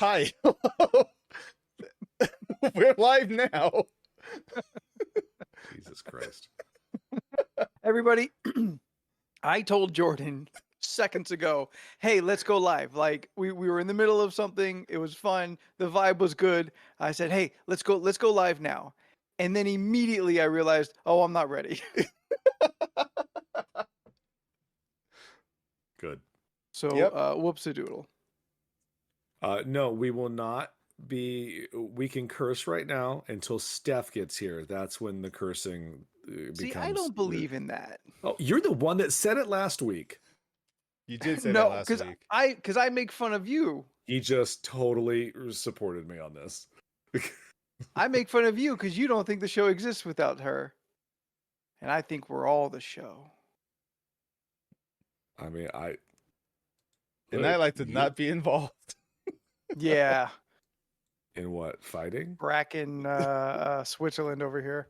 Hi. We're live now. Jesus Christ. Everybody, I told Jordan seconds ago, hey, let's go live. Like we were in the middle of something. It was fun. The vibe was good. I said, hey, let's go live now. And then immediately I realized, oh, I'm not ready. Good. So Yep. whoops-a-doodle. No, we will not be. We can curse right now until Steph gets here. That's when the cursing becomes. See, I don't believe in that. Oh, you're the one that said it last week. You did say No, that last week. because I make fun of you. He just totally supported me on this. I make fun of you because you don't think the show exists without her. And I think we're all the show. I mean, And I like to not be involved. Yeah. In what? Fighting? Bracken, Switzerland over here.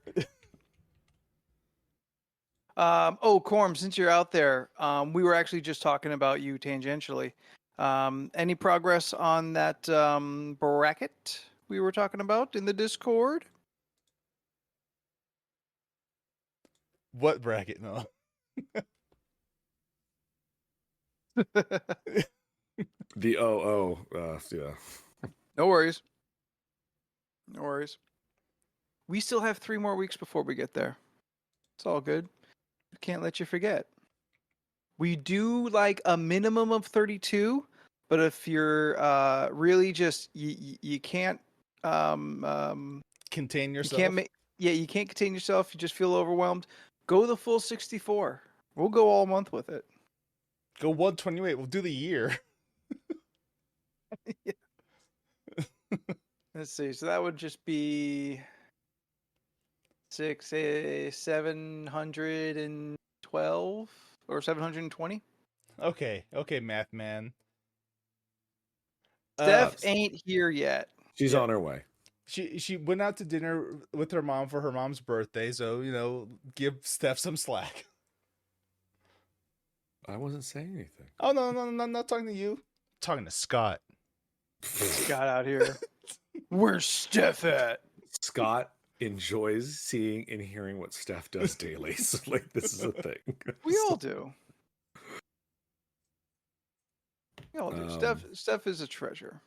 Corm, since you're out there, we were actually just talking about you tangentially. Any progress on that bracket we were talking about in the Discord? What bracket? No. The yeah. No worries. No worries. We still have 3 more weeks before we get there. It's all good. We can't let you forget. We do like a minimum of 32, but if you're really just you can't Contain yourself. You can't contain yourself. You just feel overwhelmed. Go the full 64. We'll go all month with it. Go 128. We'll do the year. Yeah. Let's see. So that would just be 712 or 720. Okay, math man. Steph ain't here yet. She's on her way. She went out to dinner with her mom for her mom's birthday, so give Steph some slack. I wasn't saying anything. Oh no, I'm not talking to you. I'm talking to Scott. Scott out here. Where's Steph at? Scott enjoys seeing and hearing what Steph does daily. So like this is a thing. We all do. We all do. Steph is a treasure.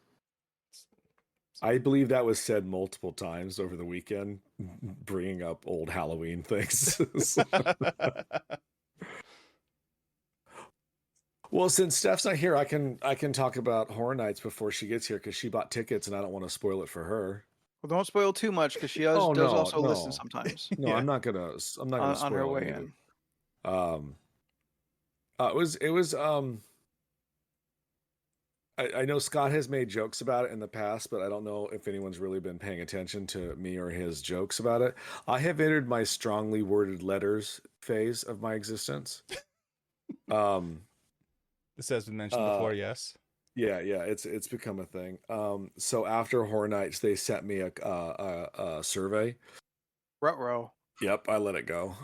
I believe that was said multiple times over the weekend, bringing up old Halloween things. Well, since Steph's not here, I can talk about Horror Nights before she gets here because she bought tickets and I don't want to spoil it for her. Well, don't spoil too much because she does also listen sometimes. No, yeah. I'm not gonna spoil on her way anything. in. It was I know Scott has made jokes about it in the past, but I don't know if anyone's really been paying attention to me or his jokes about it. I have entered my strongly worded letters phase of my existence. This has been mentioned before, yes. Yeah, it's become a thing. So after Horror Nights, they sent me a survey. Ruh-roh. Yep, I let it go.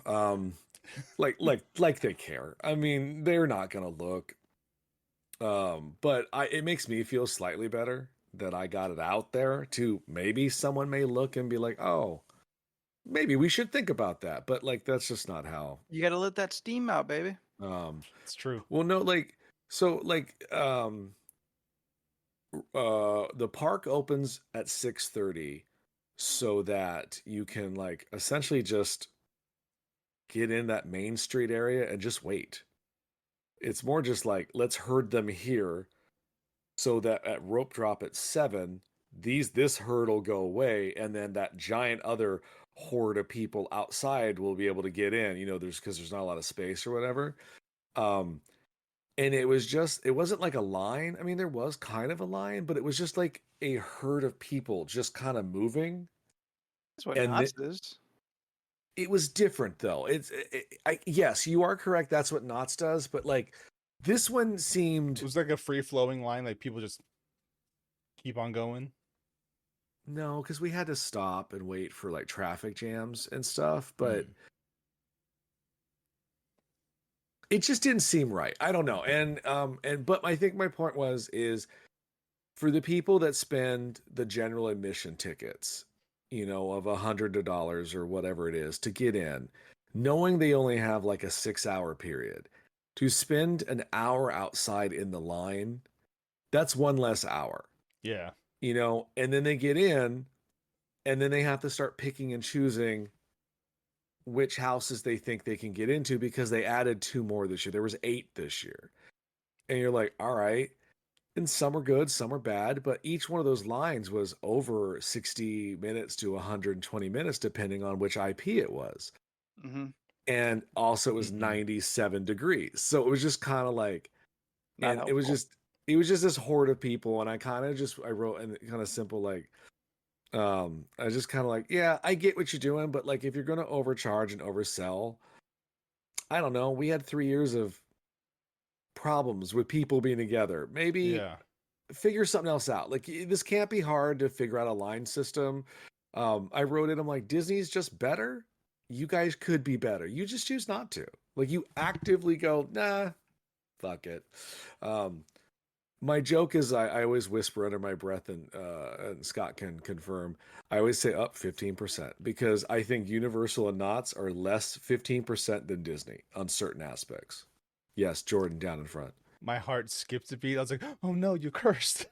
Like they care. I mean, they're not gonna look. But it makes me feel slightly better that I got it out there to maybe someone may look and be like, oh, maybe we should think about that. But like, that's just not how. You got to let that steam out, baby. It's true. Well, no, the park opens at 6:30 so that you can like essentially just get in that Main Street area and just wait. It's more just like, let's herd them here so that at rope drop at 7, this herd will go away, and then that giant other horde of people outside will be able to get in, because there's not a lot of space or whatever. And it wasn't like a line. I mean, there was kind of a line, but it was just like a herd of people just kind of moving. That's what Knots is. It was different though. Yes, you are correct. That's what Knots does. But like this one seemed, it was like a free flowing line. Like people just keep on going. No, because we had to stop and wait for like traffic jams and stuff. But it just didn't seem right. I don't know. But I think my point is for the people that spend the general admission tickets, you know, of $100 or whatever it is to get in, knowing they only have like a 6-hour period, to spend an hour outside in the line, that's one less hour, Yeah. you know, and then they get in and then they have to start picking and choosing which houses they think they can get into because they added 2 more this year. There was 8 this year. And you're like, all right. And some are good, some are bad, but each one of those lines was over 60 minutes to 120 minutes, depending on which IP it was. Mm-hmm. And also it was Mhm. 97 degrees. So it was just kind of like, Not and it was helpful. just this horde of people. And I wrote in kind of simple, like, I was just kind of like, yeah, I get what you're doing, but like, if you're going to overcharge and oversell, I don't know. We had 3 years of problems with people being together. Maybe Yeah. figure something else out. Like, this can't be hard to figure out a line system. I wrote it. I'm like, Disney's just better. You guys could be better. You just choose not to. Like, you actively go, nah, fuck it. My joke is I always whisper under my breath, and Scott can confirm. I always say up 15% because I think Universal and Knott's are less 15% than Disney on certain aspects. Yes, Jordan down in front. My heart skipped a beat. I was like, oh no, you cursed.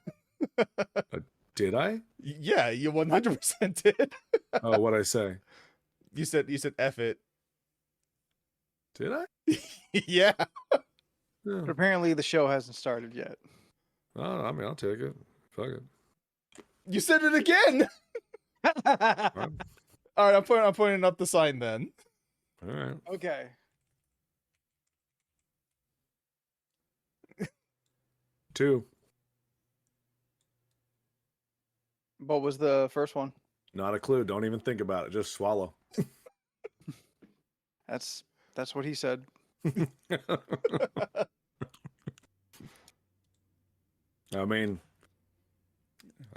Did I? Yeah, you 100% did. Oh, what'd I say? You said F it. Did I? Yeah. No. But apparently the show hasn't started yet. Oh, I mean, I'll take it. Fuck it. You said it again. All All right, I'm pointing up the sign then. right. Okay. Two. What was the first one? Not a clue. Don't even think about it. Just swallow. That's what he said. I mean,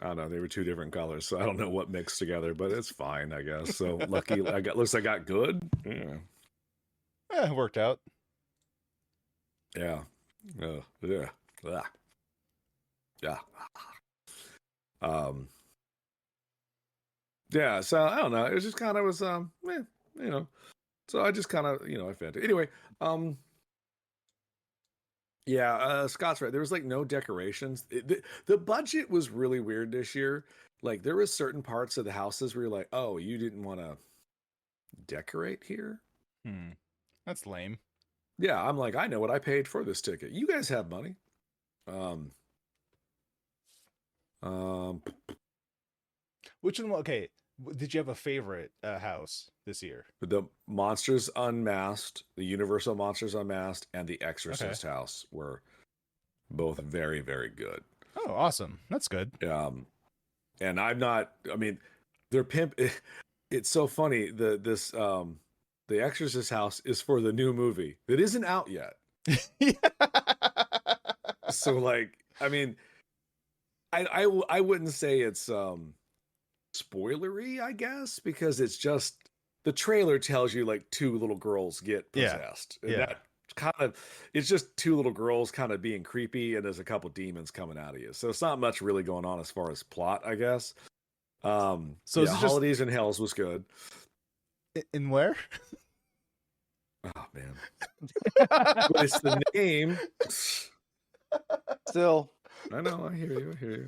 I don't know. They were 2 different colors, so I don't know what mixed together, but it's fine, I guess. So lucky. Looks like I got good. Yeah. It worked out. Yeah. Yeah. Yeah. Yeah. Yeah. So I don't know. It was just kind of you know. So I just kind of, I fed it. Anyway, yeah, Scott's right. There was like no decorations. The budget was really weird this year. Like, there was certain parts of the houses where you're like, oh, you didn't want to decorate here? That's lame. Yeah, I'm like, I know what I paid for this ticket. You guys have money. Which one? Okay, did you have a favorite house this year? The Monsters Unmasked, the Universal Monsters Unmasked, and the Exorcist house were both very, very good. Oh, awesome. That's good. And I'm not, I mean, they're pimp. It's so funny. The Exorcist house is for the new movie that isn't out yet. So, like, I mean, I wouldn't say it's spoilery, I guess, because it's just the trailer tells you like 2 little girls get possessed. And that kind of, it's just 2 little girls kind of being creepy, and there's a couple demons coming out of you. So it's not much really going on as far as plot, I guess. So yeah, Holidays in Hells was good. In where? Oh man. But it's the name. Still. I know, I hear you.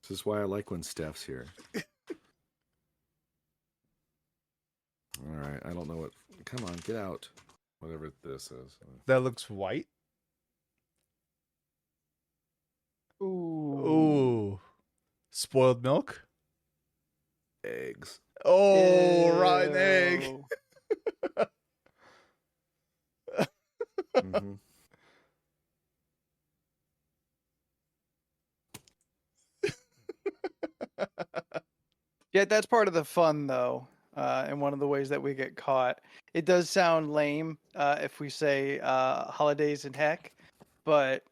This is why I like when Steph's here. All right, I don't know what. Come on, get out. Whatever this is. That looks white. Ooh. Spoiled milk. Eggs. Oh, rotten egg. Ew. Mm-hmm. Yeah, that's part of the fun, though, and one of the ways that we get caught. It does sound lame if we say holidays and heck, but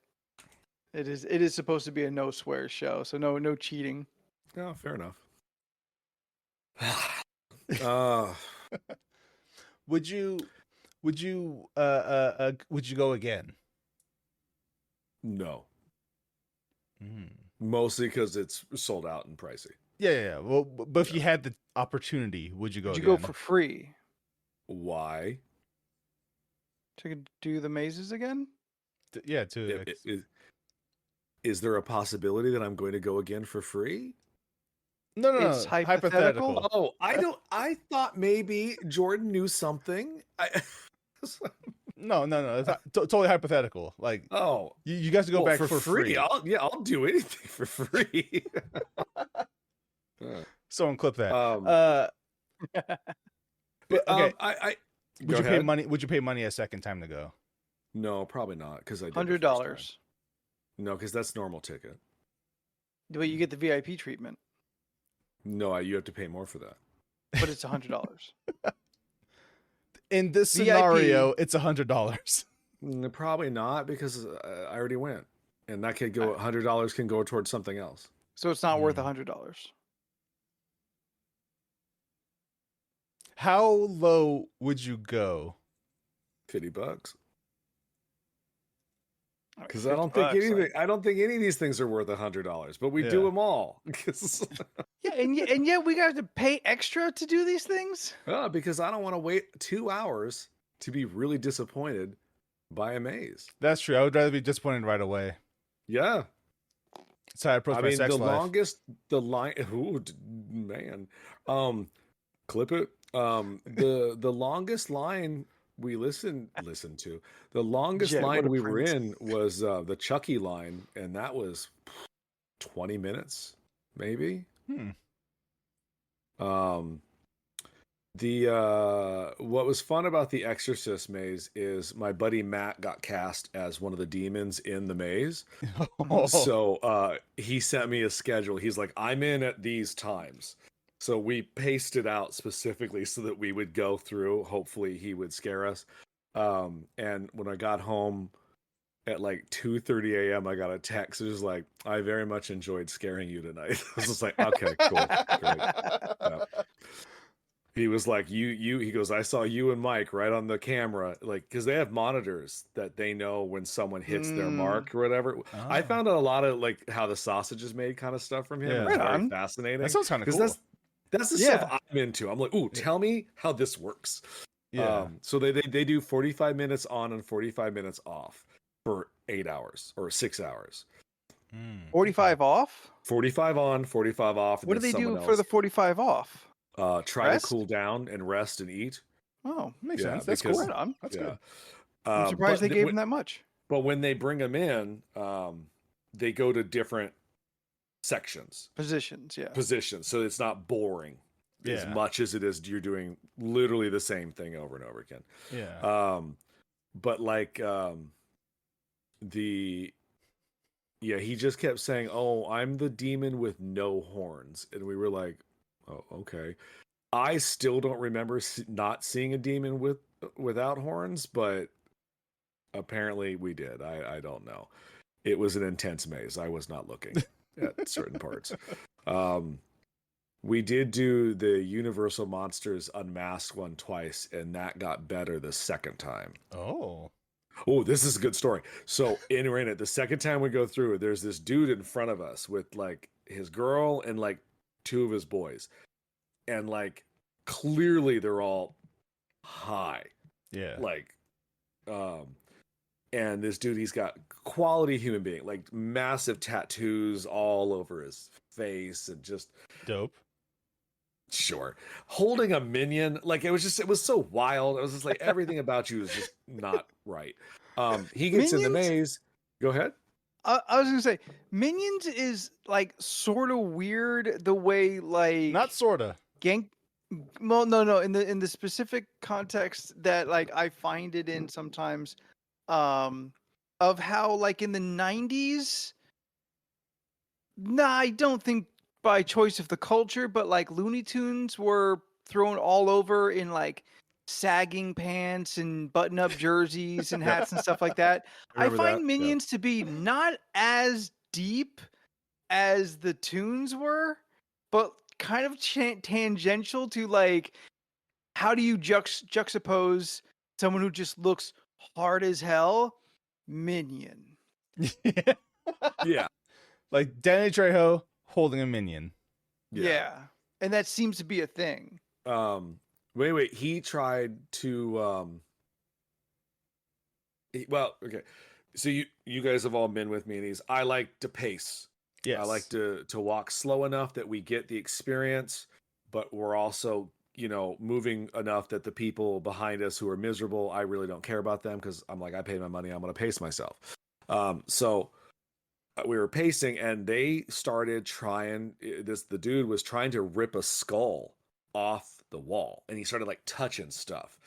it is supposed to be a no swear show, so no cheating. Oh, fair enough. Would you go again? No, Mm. mostly because it's sold out and pricey. Yeah. Well, but if you had the opportunity, would you go Would you again? go for free Why? to do the mazes again? Yeah, to Is there a possibility that I'm going to go again for free? no, It's hypothetical. Oh, I thought maybe Jordan knew something. No. It's totally hypothetical. Like Oh, you guys go well, back for free. I'll do anything for free. Someone clip that. Um, But okay, I would go you pay ahead. money? Would you pay money a second time to go? No, probably not because I did the first time. $100. No, because that's normal ticket. But you get the VIP treatment, No, you have to pay more for that. but it's $100. In this VIP. scenario, it's $100. Probably not because I already went, and that could go $100 can go towards something else. So it's not worth Mm. $100. How low would you go? $50. All right, Because I don't think $50, anything. like- I don't think any of these things are worth $100, but we do Yeah. them all. Yeah, and yet we got to pay extra to do these things. Because I don't want to wait 2 hours to be really disappointed by a maze. That's true. I would rather be disappointed right away. Yeah, That's how I approach I my mean sex the life. longest, the line. Ooh, man, clip it. The longest line we listened to, the longest Jet, what line a we were prince. in was the Chucky line, and that was 20 minutes, maybe. What was fun about the Exorcist maze is my buddy Matt got cast as one of the demons in the maze. So he sent me a schedule. He's like, I'm in at these times. So we paced it out specifically so that we would go through. Hopefully he would scare us. And when I got home at like 2:30 a.m., I got a text. It was like, I very much enjoyed scaring you tonight. I was just like, okay, cool, great. Yeah. He was like, he goes, I saw you and Mike right on the camera, like, because they have monitors that they know when someone hits their mark or whatever. I Oh. found out a lot of like how the sausage is made kind of stuff from him. Yeah. It's Right very on. fascinating. That sounds kind of 'Cause cool. that's the Yeah. stuff I'm into. I'm like, ooh, tell me how this works. Yeah. So they do 45 minutes on and 45 minutes off for 8 hours or 6 hours. 45 off? 45 on, 45 off. And What do then they do someone for the else, 45 off? try Rest? to cool down and rest and eat. Oh, Makes Yeah, sense. That's because- cool. right on. That's Yeah. good. I'm surprised but they gave when- him that much. But when they bring them in, they go to different sections, Positions, yeah. positions, so it's not boring as Yeah. much as it is you're doing literally the same thing over and over again. Yeah. But like he just kept saying, "Oh, I'm the demon with no horns," and we were like, "Oh, okay." I still don't remember not seeing a demon without horns, but apparently we did. I don't know. It was an intense maze. I was not looking at certain parts. We did do the Universal Monsters Unmasked one twice, and that got better the second time. Oh. Oh, this is a good story. So in it, the second time we go through, there's this dude in front of us with like his girl and like two of his boys. And like clearly they're all high. Yeah. Like and this dude, he's got quality human being, like massive tattoos all over his face and just Dope. sure holding a minion. Like it was so wild. It was just like everything about you is just not right. He gets in the Minions? maze. Go ahead. I was gonna say, Minions is like sort of weird the way like Not sorta. Gank. Well, no. In the specific context that like I find it in sometimes, of how like in the 90s. Nah, I don't think by choice of the culture, but like Looney Tunes were thrown all over in like sagging pants and button-up jerseys and hats and stuff like that. I Remember find that? Yeah. Minions to be not as deep as the tunes were, but kind of tangential to like how do you juxtapose someone who just looks hard as hell? Minion. Yeah. Like Danny Trejo holding a minion. Yeah. And that seems to be a thing. Wait. He tried to well, okay. So you guys have all been with me in these. I like to pace. Yes. I like to walk slow enough that we get the experience, but we're also, moving enough that the people behind us who are miserable, I really don't care about them because I'm like, I paid my money, I'm going to pace myself. So we were pacing and they started trying the dude was trying to rip a skull off the wall and he started like touching stuff.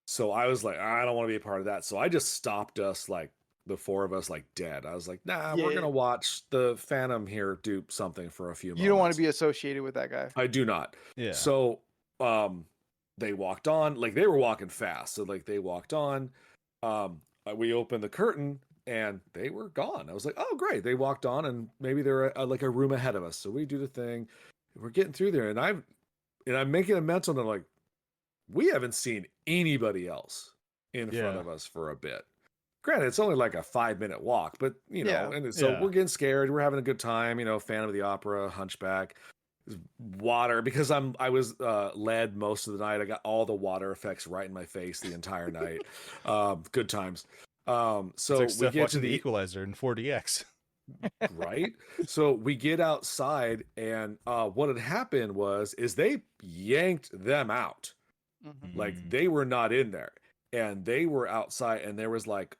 So I was like, I don't want to be a part of that. So I just stopped us, like the four of us, like dead. I was like, nah, we're Yeah. gonna watch the Phantom here do something for a few moments. You don't want to be associated with that guy. I do not. Yeah. So they walked on, like they were walking fast. So like they walked on. We opened the curtain and they were gone. I was like, oh great. They walked on and maybe they're like a room ahead of us. So we do the thing. We're getting through there, and I'm making a mental note, like, we haven't seen anybody else in front of us for a bit. Granted, it's only like a 5-minute walk, but and so we're getting scared. We're having a good time. Phantom of the Opera, Hunchback, water, because I was led most of the night. I got all the water effects right in my face the entire night. Good times. So it's like we get watching to the Equalizer in 4DX. Right. So we get outside, and what had happened is they yanked them out. Mm-hmm. Like they were not in there, and they were outside, and there was like,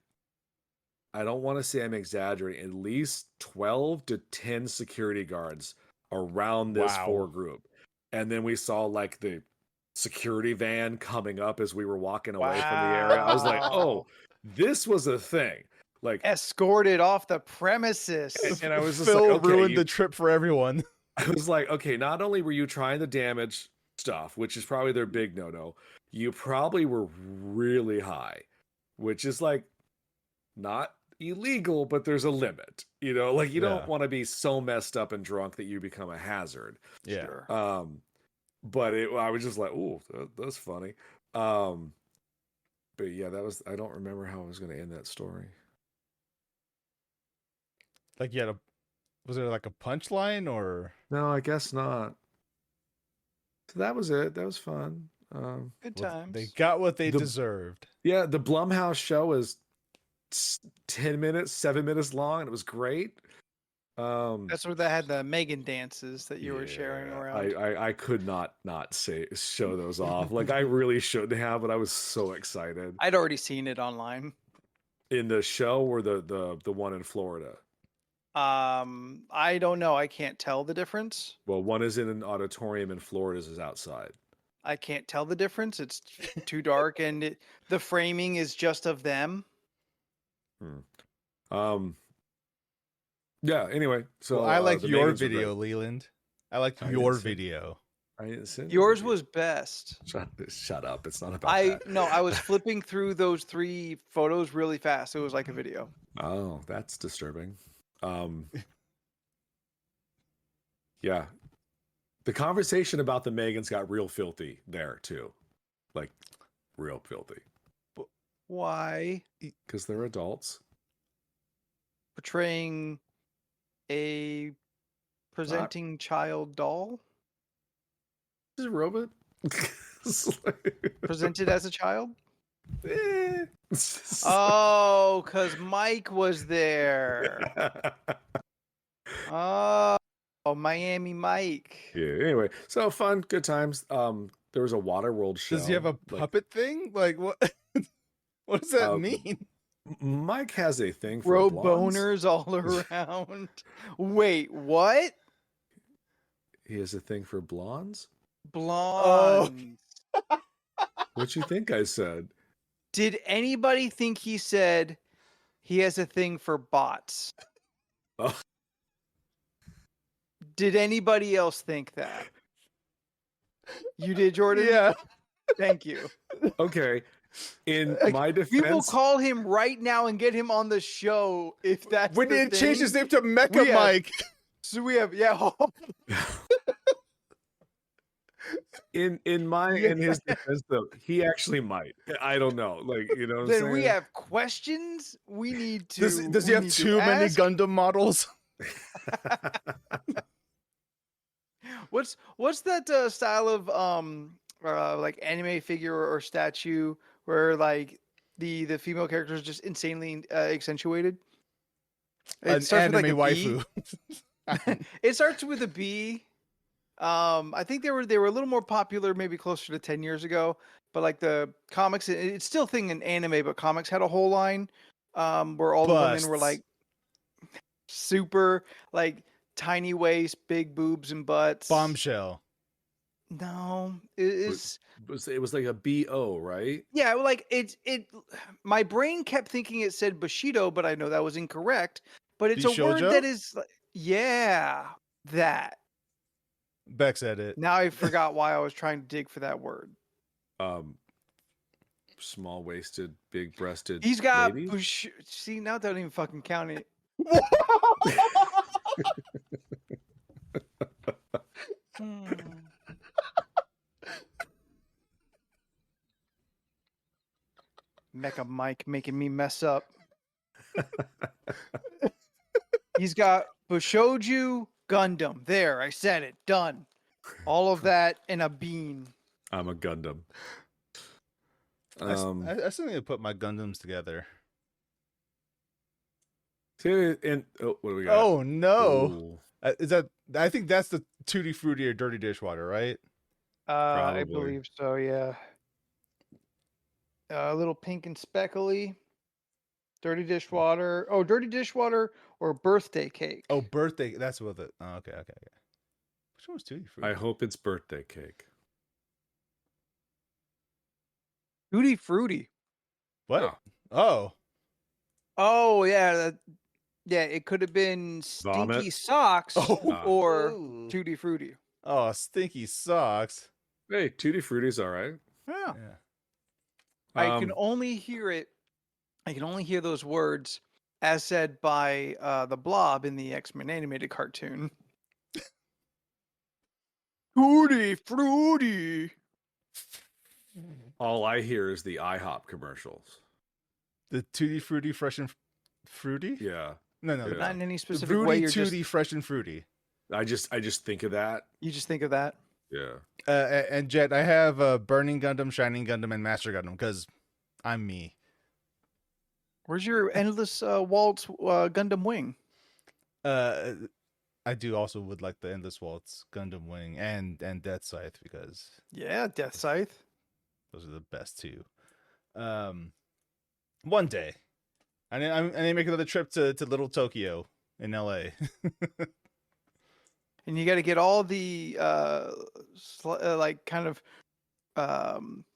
I don't want to say I'm exaggerating, at least 12 to 10 security guards around this four group. And then we saw like the security van coming up as we were walking away from the area. I was like, oh, this was a thing. Like escorted off the premises. And I was just Phil like, okay, ruined the trip for everyone. I was like, okay, not only were you trying to damage stuff, which is probably their big no-no, you probably were really high, which is like not illegal, but there's a limit. Like you don't want to be so messed up and drunk that you become a hazard. Yeah. Sure. But I was just like, oh, that's funny. But yeah, I don't remember how I was going to end that story. Like was there like a punchline or? No, I guess not. So that was it. That was fun. Good times. They got what they deserved. Yeah, the Blumhouse show is 7 minutes long, and it was great. That's where they had the Megan dances that you were sharing around. I could not show those off. Like I really shouldn't have, but I was so excited. I'd already seen it online. In the show or the one in Florida? I don't know. I can't tell the difference. Well, one is in an auditorium and Florida's is outside. I can't tell the difference. It's too dark, and the framing is just of them. Yeah. Anyway, so I like your video, Leland. I like your video. I didn't send yours was best. Shut up! It's not about that. No, I was flipping through those 3 photos really fast. It was like a video. Oh, that's disturbing. Yeah, the conversation about the Megans got real filthy there too, like real filthy. Why? Because they're adults Portraying a presenting child doll? Is a robot Presented as a child? Eh. Oh, because Mike was there. Oh, Miami Mike. Yeah. Anyway, so fun, good times. There was a Waterworld show. Does he have a puppet thing? Like what? What does that mean? Mike has a thing for Bro blondes. boners all around. Wait, what? He has a thing for blondes? Blonde. Oh. What you think I said? Did anybody think he said he has a thing for bots? Oh. Did anybody else think that? You did, Jordan? Yeah. Thank you. Okay. In Like, my defense, we will call him right now and get him on the show if that's We the need to change his thing. name to Mecha We have- Mike. So we have, yeah. In his defense though, he actually might. I don't know. Like, you know what I'm Then saying? we have questions. We need to. Does he we have need to too many ask. Gundam models? What's that style of like anime figure or statue where like the female character is just insanely accentuated? It An starts with anime like a B. waifu. It starts with a B. I think they were a little more popular maybe closer to 10 years ago, but like the comics, it's still a thing in anime, but comics had a whole line where all the women were Busts. like super like tiny waist, big boobs and butts. Bombshell. No, it was like a BO, right? yeah, like it my brain kept thinking it said Bushido, but I know that was incorrect. But it's a word Bishojo? that is yeah, that. Beck said it. Now I forgot why I was trying to dig for that word. Small waisted, big breasted He's got ladies. see, now that don't even fucking count it. Hmm. Mecha Mike making me mess up. He's got Bushoju Gundam. There, I said it. Done. All of that in a bean. I'm a Gundam. I still need to put my Gundams together. And what do we got? Oh no! Ooh, Is that? I think that's the Tutti Frutti or Dirty Dishwater, right? I Probably. believe so, yeah. A little pink and speckly. Dirty dishwater. Oh, dirty dishwater or birthday cake. Oh, birthday. That's what it. Oh, okay. Which one was Tutti Frutti? I hope it's birthday cake. Tutti Frutti. What? Oh. Oh yeah, yeah. It could have been Stinky Vomit? Socks or Ooh. Tutti Frutti. Oh, stinky socks. Hey, Tutti Frutti's all right. Yeah. Yeah. I can only hear it. I can only hear those words as said by the Blob in the X-Men animated cartoon. Tutti Frutti. All I hear is the IHOP commercials. The Tutti Frutti Fresh and Fruity? Yeah, No, Yeah. Not in any The specific way. Fruity You're Tutti just Fresh and Fruity. I just think of that. you just think of that. Yeah. And Jet, I have Burning Gundam, Shining Gundam, and Master Gundam because I'm me. Where's your endless waltz Gundam wing? I do also would like the Endless Waltz, Gundam Wing, and Death Scythe because Yeah, Death Scythe. those are the best two. One day, I need to make another trip to Little Tokyo in LA. And you got to get all the like kind of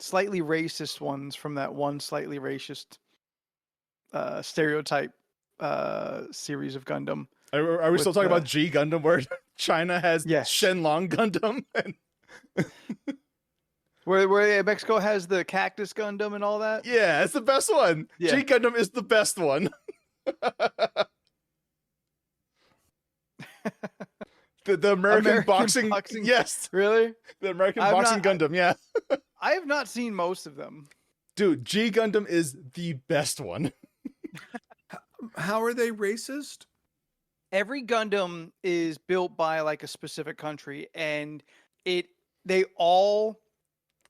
slightly racist ones from that one slightly racist stereotype series of Gundam. Are we still With, talking about G Gundam, where China has Yes. Shenlong Gundam? Where Mexico has the Cactus Gundam and all that? Yeah, it's the best one. Yeah. G Gundam is the best one. the American boxing. Yes, Really? the American I've boxing not- Gundam. Yeah, I have not seen most of them. dude, G Gundam is the best one. How are they racist? Every Gundam is built by like a specific country, and they all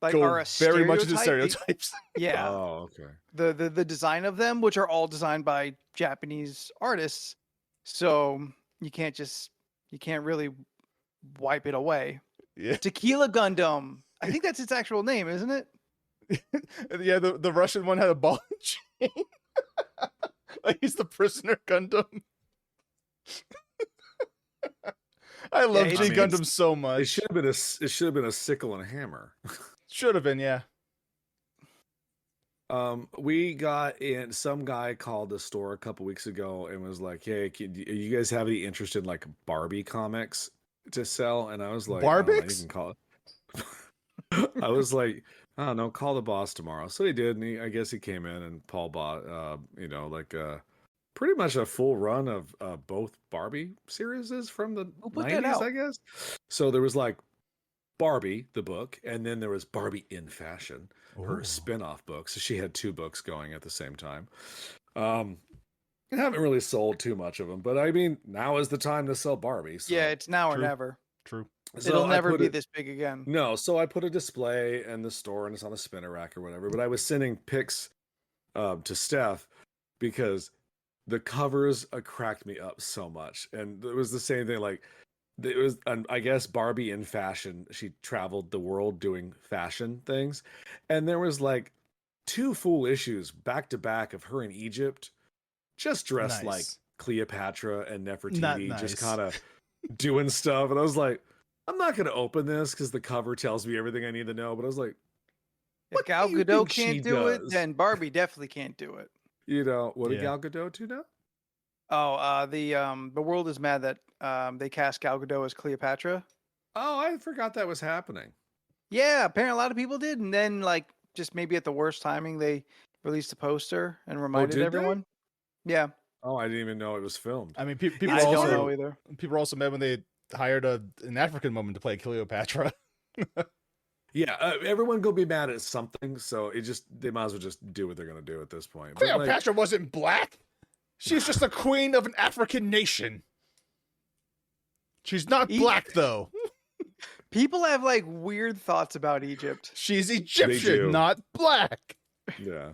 like Go are a very much into stereotype. stereotypes. Yeah. Oh, okay. The design of them, which are all designed by Japanese artists, so you can't really wipe it away. Yeah, Tequila Gundam. I think that's its actual name, isn't it? yeah. The Russian one had a ball and chain. Like he's the prisoner Gundam. I love Yeah, G I mean, Gundam so It much. should have been a sickle and a hammer. Should have been, yeah. We got in. Some guy called the store a couple weeks ago and was like, "Hey, you guys have any interest in like Barbie comics to sell?" And I was like, "I don't know, you Barbix? can call it." I was like, "I don't know, call the boss tomorrow." So he did, and I guess he came in and Paul bought, pretty much a full run of both Barbie series from the Who put that 90s, out? I guess. So there was like Barbie, the book, and then there was Barbie in Fashion, her Ooh. spin-off book. So she had 2 books going at the same time. I haven't really sold too much of them, but I mean, now is the time to sell Barbie. So. Yeah, it's now or True. never. True. So It'll I never put be it- this big again. No, so I put a display in the store and it's on a spinner rack or whatever. But I was sending pics to Steph because the covers cracked me up so much, and it was the same thing. Like it was, I guess, Barbie in Fashion. She traveled the world doing fashion things, and there was like 2 full issues back to back of her in Egypt, just dressed like Nice. Cleopatra and Not Nefertiti, just nice. kind of doing stuff. And I was like, I'm not going to open this because the cover tells me everything I need to know. But I was like, If what Gal do you Gadot think she can't do it, does? then Barbie definitely can't do it. you know, what did Yeah. Gal Gadot do now? Oh, the world is mad that they cast Gal Gadot as Cleopatra. Oh, I forgot that was happening. Yeah, apparently a lot of people did, and then like just maybe at the worst timing, they released a poster and reminded did they? everyone. Yeah, Oh, I didn't even know it was filmed. I mean, people I also don't know either. people are also mad when they hired an African woman to play Cleopatra. Yeah, everyone go be mad at something, so they might as well just do what they're gonna do at this point. But, like, Cleopatra wasn't black. She's just the queen of an African nation. She's not black though. People have like weird thoughts about Egypt. She's do. Egyptian, not black. yeah.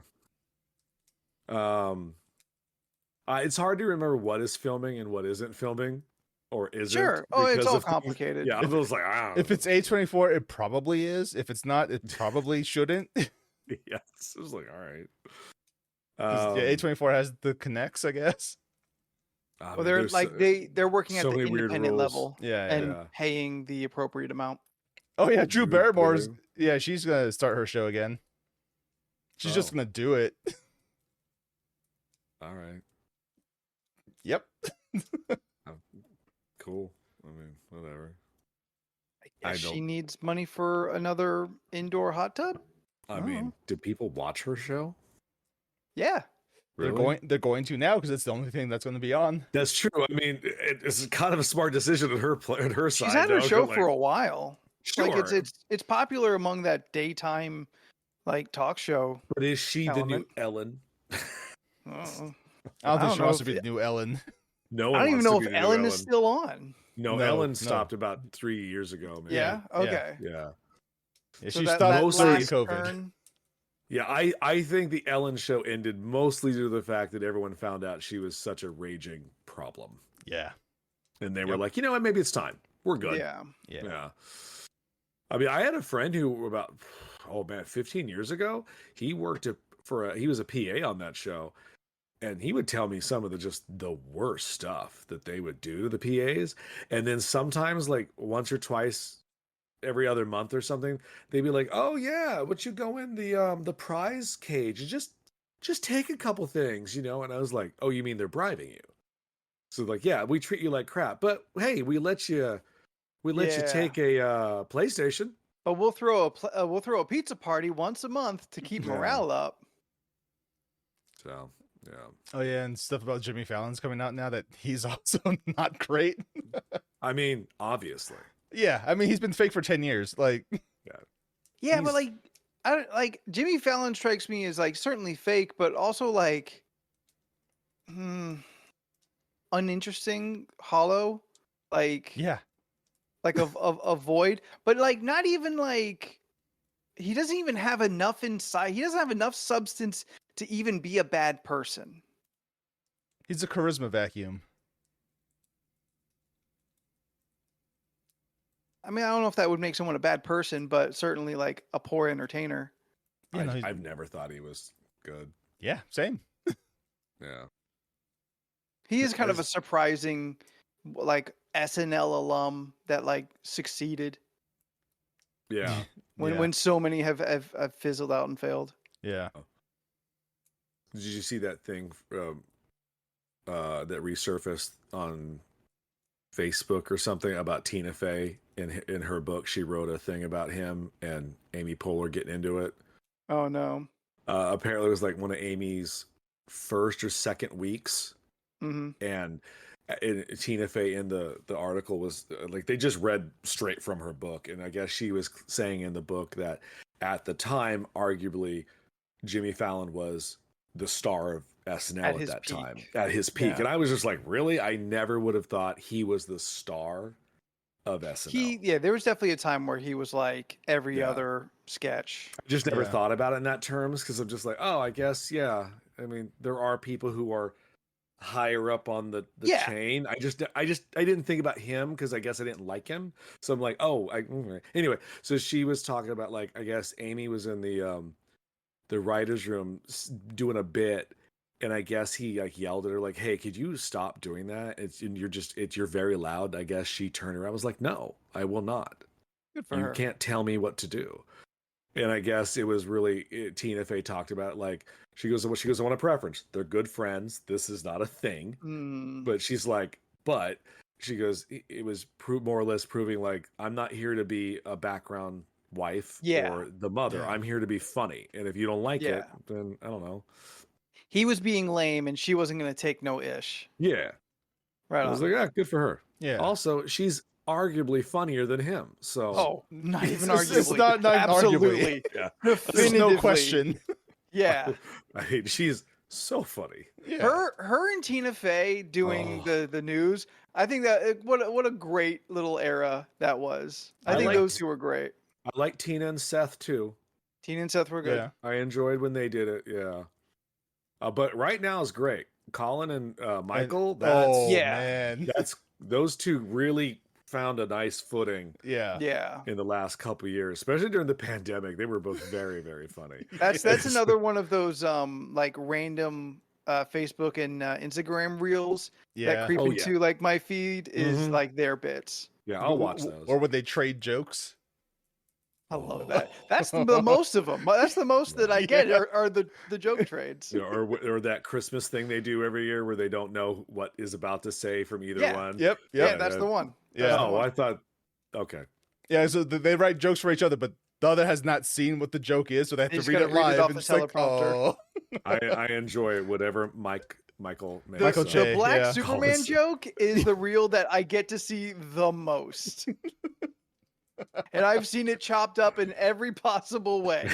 It's hard to remember what is filming and what isn't filming, or isn't. Sure. Oh, it's because all of things. complicated. Yeah, I was like, I don't If know. it's A24, it probably is. If it's not, it probably shouldn't. 'Cause, yes, it was like, all right. yeah, A24 has the connects, I guess. I Well, mean, they're there's like they're working at so the many weird independent rules. level Yeah. and Yeah. paying the appropriate amount. Oh yeah, Drew Drew Barrymore's. Barrymore. Yeah, she's gonna start her show again. She's just Oh. gonna do it. All right, Yep. cool. I mean, whatever. I I guess she don't- needs money for another indoor hot tub. I Oh. mean, did people watch her show? Yeah. Really? They're going to now because it's the only thing that's going to be on. That's true. I mean, it's kind of a smart decision at her side. She's had her though, show 'cause, for like, a while. Sure, Like it's popular among that daytime like talk show. but is she the new element. Ellen? Uh, I don't think don't she know wants to if be the new Ellen. No I one don't even wants to know be if the new Ellen is still on. No, No, Ellen no. stopped about 3 years ago. Man. Yeah. Yeah. Okay. Yeah. Yeah, So she that- stopped that mostly last COVID. turn- Yeah, I think the Ellen show ended mostly due to the fact that everyone found out she was such a raging problem. Yeah. And they were Yep. like, you know what, maybe it's time. We're good. Yeah. Yeah. Yeah. I mean, I had a friend who about 15 years ago, he worked he was a PA on that show, and he would tell me some of the worst stuff that they would do to the PAs. And then sometimes like once or twice every other month or something, they'd be like, "Oh yeah, would you go in the prize cage and just take a couple things, you know?" And I was like, "Oh, you mean they're bribing you?" So like, "Yeah, we treat you like crap, but hey, we let you Yeah. take a PlayStation." But we'll throw a pizza party once a month to keep Yeah. morale up. So, yeah. Oh yeah, and stuff about Jimmy Fallon's coming out now that he's also not great. I mean, obviously. Yeah, I mean he's been fake for 10 years. Like, Yeah, but He's- like I don't like Jimmy Fallon strikes me as like certainly fake, but also like uninteresting, hollow, like yeah, like a void, but like not even like he doesn't even have enough inside. He doesn't have enough substance to even be a bad person. he's a charisma vacuum. I mean, I don't know if that would make someone a bad person, but certainly like a poor entertainer. Yeah, no, I've never thought he was good. yeah, same. Yeah. He is kind of a As- surprising like SNL alum that like succeeded Yeah. when so many have fizzled out and failed. Yeah. Did you see that thing that resurfaced on Facebook or something about Tina Fey in her book? She wrote a thing about him and Amy Poehler getting into it. Oh no. Apparently, it was like one of Amy's first or second weeks, Hmm. and Tina Fey in the article was like they just read straight from her book, and I guess she was saying in the book that at the time, arguably, Jimmy Fallon was the star of SNL at that time, at his peak. Yeah. And I was just like, really? I never would have thought he was the star of SNL. There was definitely a time where he was like every Yeah. other sketch. I just never Yeah. thought about it in that terms because I'm just like, oh, I guess, yeah. I mean, there are people who are higher up on the Yeah. chain. I didn't think about him because I guess I didn't like him. So I'm like, oh, anyway. So she was talking about like, I guess Amy was in the writer's room doing a bit, and I guess he like yelled at her like, hey, could you stop doing that? You're very loud. I guess she turned around. I was like, no, I will not. Good for You her. can't tell me what to do. And I guess it was really Tina Fey talked about like she goes, I want a preference. They're good friends. This is not a thing. But she's like, but she goes, it was more or less proving like I'm not here to be a background wife or the mother. Yeah. I'm here to be funny. And if you don't like it, then I don't know. He was being lame, and she wasn't going to take no ish. Yeah. Right I was on. like, yeah, good for her. Yeah. Also, she's arguably funnier than him. So Not even It's arguably. not Absolutely. yeah. There's Definitively. no question. Yeah. I mean, she's so funny. Yeah. Her and Tina Fey doing the news. I think that what a great little era that was. I think those two were great. I like Tina and Seth too. Tina and Seth were good. Yeah. I enjoyed when they did it. Yeah. But right now is great. Colin and Michael. Man. Those two really found a nice footing. Yeah. Yeah. In the last couple of years, especially during the pandemic, they were both very, very funny. That's another one of those like random Facebook and Instagram reels that creep into like my feed is like their bits. Yeah, I'll watch those. Or would they trade jokes? I love that. That's the most of them. That's the most that I get are the joke trades. Yeah, or that Christmas thing they do every year where they don't know what is about to say from either one. Yep. Yeah, that's the one. Yeah. Oh, I thought. Okay. Yeah, so they write jokes for each other, but the other has not seen what the joke is, so they have to read it gotta read live. it off And the it's like, teleprompter. I enjoy whatever Michael makes. Michael J. The Black yeah. Superman joke is the reel that I get to see the most. And I've seen it chopped up in every possible way.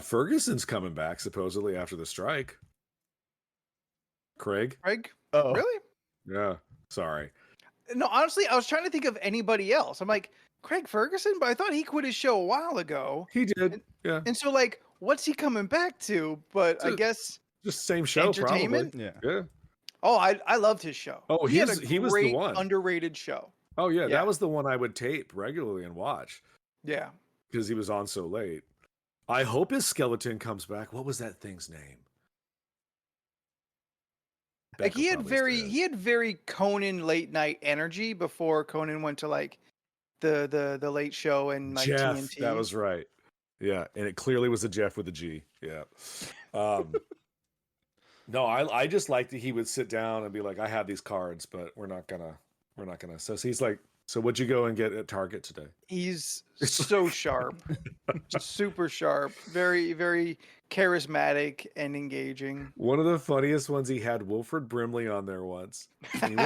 Ferguson's coming back supposedly after the strike. Craig? Oh. Really? Yeah. Sorry. No, honestly, I was trying to think of anybody else. I'm like, Craig Ferguson? But I thought he quit his show a while ago. He did. Yeah. And so, like, what's he coming back to? But I guess just same show, entertainment? probably. Yeah. Yeah. Oh, I loved his show. Oh, he was the one. Underrated show. Oh yeah, that was the one I would tape regularly and watch. Yeah. Because he was on so late. I hope his skeleton comes back. What was that thing's name? Like he had very Conan late night energy before Conan went to like the late show and like Jeff, TNT. that was right. Yeah, and it clearly was a Jeff with a G. Yeah. No, I just liked that he would sit down and be like, I have these cards, but we're not gonna. So he's like, so what'd you go and get at Target today? He's so sharp, super sharp, very, very charismatic and engaging. One of the funniest ones, he had Wilford Brimley on there once. And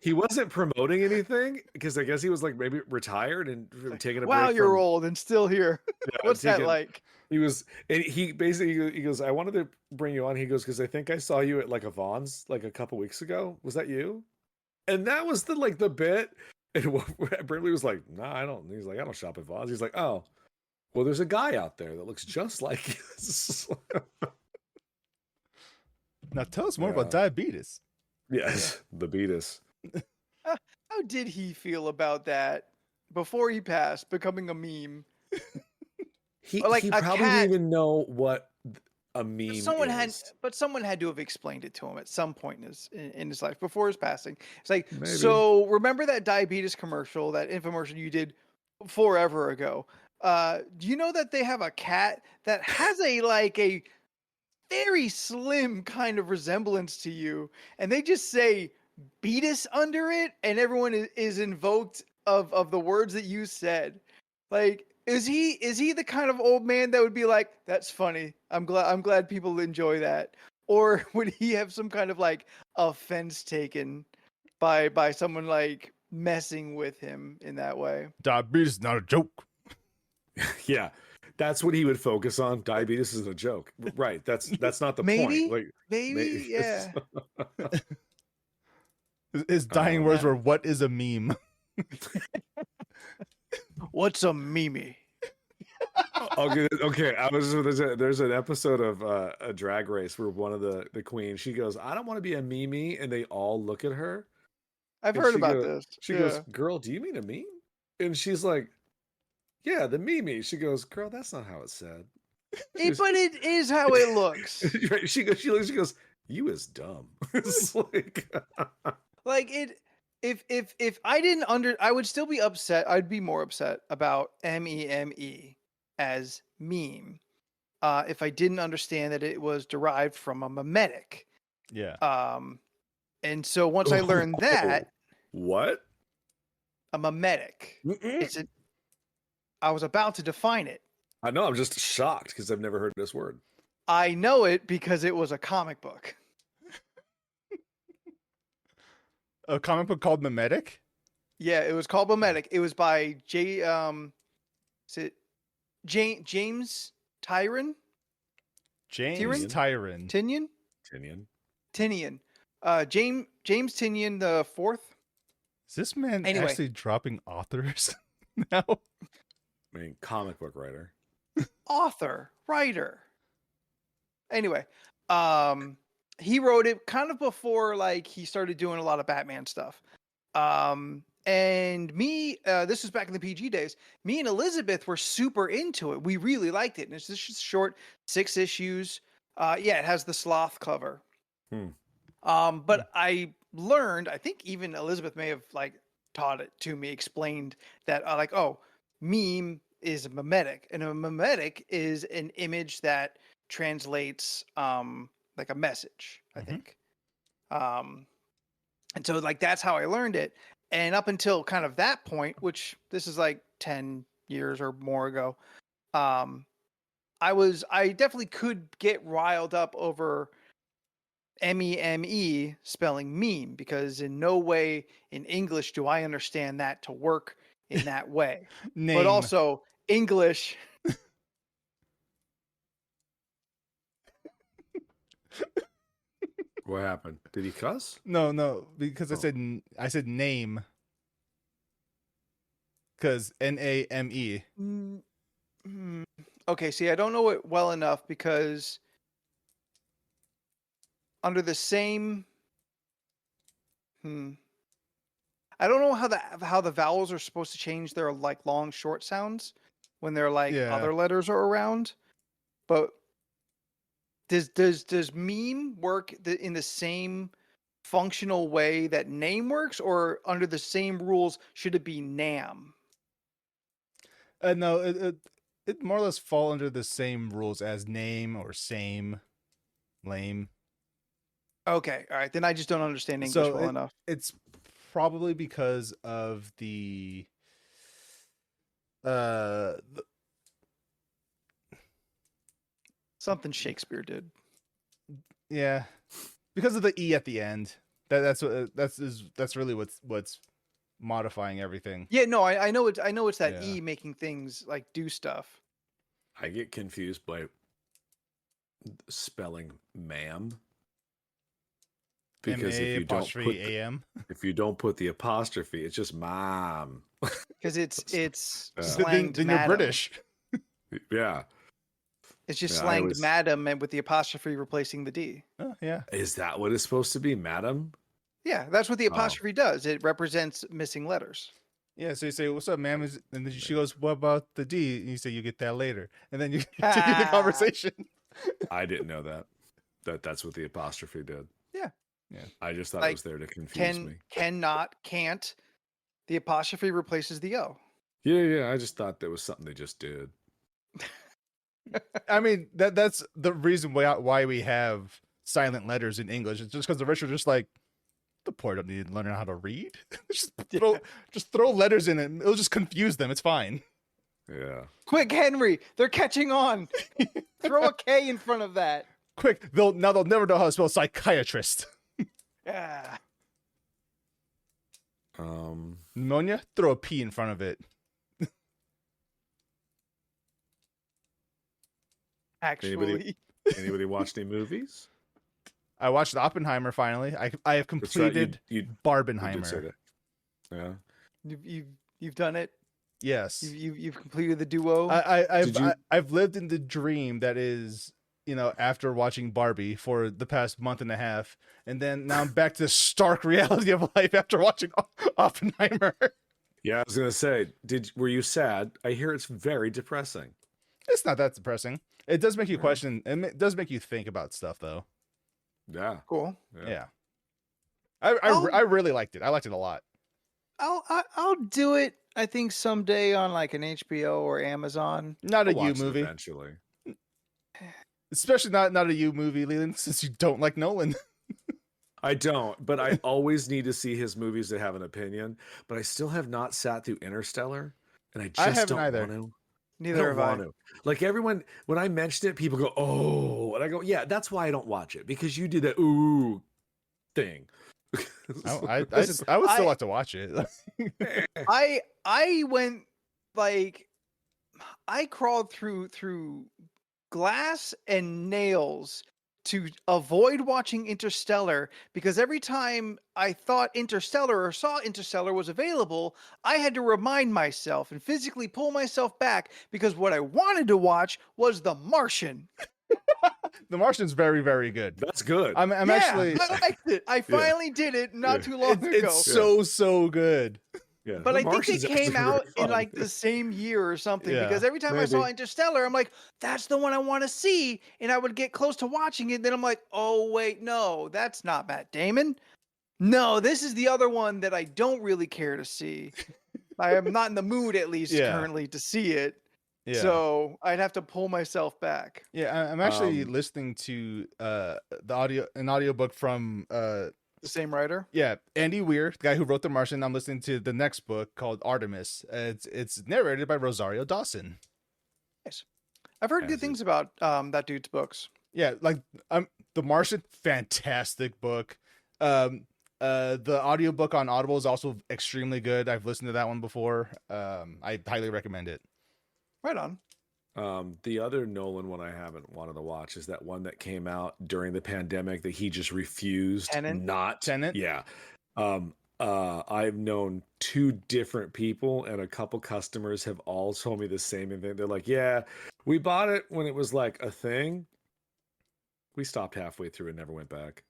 he wasn't promoting anything because I guess he was like maybe retired and taking a break. Wow, you're old and still here. Yeah, What's that like? He goes, I wanted to bring you on. He goes, because I think I saw you at like a Vaughn's like a couple weeks ago. Was that you? And that was the bit. And Brimley was like, no, I don't. He's like, I don't shop at Vaughn's. He's like, oh, well, there's a guy out there that looks just like you. Now tell us more about diabetes. Yes, the beatus. How did he feel about that before he passed, becoming a meme? He Like he a probably cat- didn't even know what a meme Someone is. had to have explained it to him at some point in his life before his passing. It's like, Maybe. so remember that diabetes commercial, that infomercial you did forever ago? Do you know that they have a cat that has a very slim kind of resemblance to you, and they just say "beatus" under it, and everyone is invoked of the words that you said. Like, Is he the kind of old man that would be like, "That's funny. I'm glad people enjoy that," or would he have some kind of like offense taken by someone like messing with him in that way? Diabetes is not a joke. Yeah, that's what he would focus on. Diabetes isn't a joke, right? That's not the Maybe, point. Like maybe, yeah. His dying words Yeah. were, "What is a meme?" What's a Mimi? Okay. There's an episode of a Drag Race where one of the queens, she goes, "I don't want to be a Mimi," and they all look at her. I've And heard she about goes, this. She Yeah. goes, "Girl, do you mean a meme?" And she's like, "Yeah, the Mimi." She goes, "Girl, that's not how it's said." But it is how it looks. Right, she goes, "You is dumb." It's like, Like it. If I didn't I would still be upset. I'd be more upset about meme as meme. If I didn't understand that it was derived from a mimetic. Yeah. And so once I learned that, what? a mimetic, I was about to define it. I know, I'm just shocked because I've never heard this word. I know it because it was a comic book. A comic book called Mimetic? Yeah, it was called mimetic. It was by James Tyron? James Tyron. Tinian? Tinian. James Tinian the fourth. Is this man Anyway. actually dropping authors now? I mean, comic book writer. Author, writer. Anyway, he wrote it kind of before like he started doing a lot of Batman stuff. And me, this was back in the PG days. Me and Elizabeth were super into it. We really liked it. And it's just short, 6 issues. Yeah, it has the sloth cover. But I learned, I think even Elizabeth may have like taught it to me, explained that like, oh, meme is a mimetic, and a mimetic is an image that translates like a message, I think. And so like that's how I learned it. And up until kind of that point, which this is like 10 years or more ago, I definitely could get riled up over meme spelling meme, because in no way in English do I understand that to work in that way. Name. But also English. What happened? Did he cuss? No, because Oh. I said name. Because NAME. Okay, see, I don't know it well enough because under the same I don't know how the vowels are supposed to change their like long short sounds when they're like other letters are around. But does meme work in the same functional way that name works, or under the same rules should it be nam? No, it more or less fall under the same rules as name or same, lame. Okay, all right. Then I just don't understand English well enough. It's probably because of the something Shakespeare did. Yeah, because of the E at the end. That's really what's modifying everything. Yeah, no, I know it's that E making things like do stuff. I get confused by spelling ma'am. Because if you don't put the apostrophe, it's just mom. Because it's slanged then madam. you're British. Yeah. It's just slanged madam and with the apostrophe replacing the D. Oh, yeah. Is that what it's supposed to be, madam? Yeah, that's what the apostrophe does. It represents missing letters. Yeah, so you say, "What's up, ma'am?" And then she goes, "What about the D?" And you say, "You get that later." And then you continue the conversation. I didn't know that's what the apostrophe did. Yeah. I just thought it was there to confuse me. Cannot, can't. The apostrophe replaces the O. Yeah. I just thought that was something they just did. I mean, that's the reason why we have silent letters in English. It's just because the rich are just like, the poor don't need to learn how to read. just throw letters in it. It'll just confuse them. It's fine. Yeah. Quick, Henry, they're catching on. Throw a K in front of that. Quick, they'll never know how to spell psychiatrist. Yeah. Pneumonia? Throw a P in front of it. Actually. Anybody watch any movies? I watched Oppenheimer finally. I have That's right, completed you did say Barbenheimer. that. Yeah. You've done it. Yes. You've completed the duo. I've lived in the dream that is, after watching Barbie for the past month and a half, and then now I'm back to the stark reality of life after watching Oppenheimer. Yeah, I was gonna say, were you sad? I hear it's very depressing. It's not that depressing. It does make you question. It does make you think about stuff, though. Yeah. Cool. Yeah. I really liked it. I liked it a lot. I'll do it. I think someday on like an HBO or Amazon. Not a I'll you watch it movie, eventually. especially not a you movie, Leland, since you don't like Nolan. I don't, but I always need to see his movies to have an opinion. But I still have not sat through Interstellar, and I just haven't don't either. want to. Neither have I. Like everyone, when I mentioned it, people go, "Oh," and I go, "Yeah, that's why I don't watch it, because you did that ooh thing." I would still like to watch it. I went like I crawled through glass and nails to avoid watching Interstellar, because every time I thought Interstellar or saw Interstellar was available, I had to remind myself and physically pull myself back, because what I wanted to watch was The Martian. The Martian's very, very good. That's good. I'm actually. I liked it. I finally did it not too long ago. It's so good. Yeah, But The I think Martian's they actually came very out in fun. like the same year or something, Yeah, because every time I saw maybe. Interstellar, I'm like, that's the one I want to see. And I would get close to watching it. Then I'm like, oh, wait, no, that's not Matt Damon. No, this is the other one that I don't really care to see. I am not in the mood, at least Yeah. currently, to see it. Yeah. So I'd have to pull myself back. Yeah, I'm actually listening to an audiobook from The same writer? Andy Weir, the guy who wrote The Martian. I'm listening to the next book called Artemis. It's narrated by Rosario Dawson. Nice. I've heard As good it- things about that dude's books. Yeah, like The Martian, fantastic book. The audiobook on Audible is also extremely good. I've listened to that one before. I highly recommend it. Right on. The other Nolan one I haven't wanted to watch is that one that came out during the pandemic that he just refused Tenet? not. Tenet? Yeah. I've known two different people, and a couple customers have all told me the same thing. They're like, "Yeah, we bought it when it was like a thing. We stopped halfway through and never went back."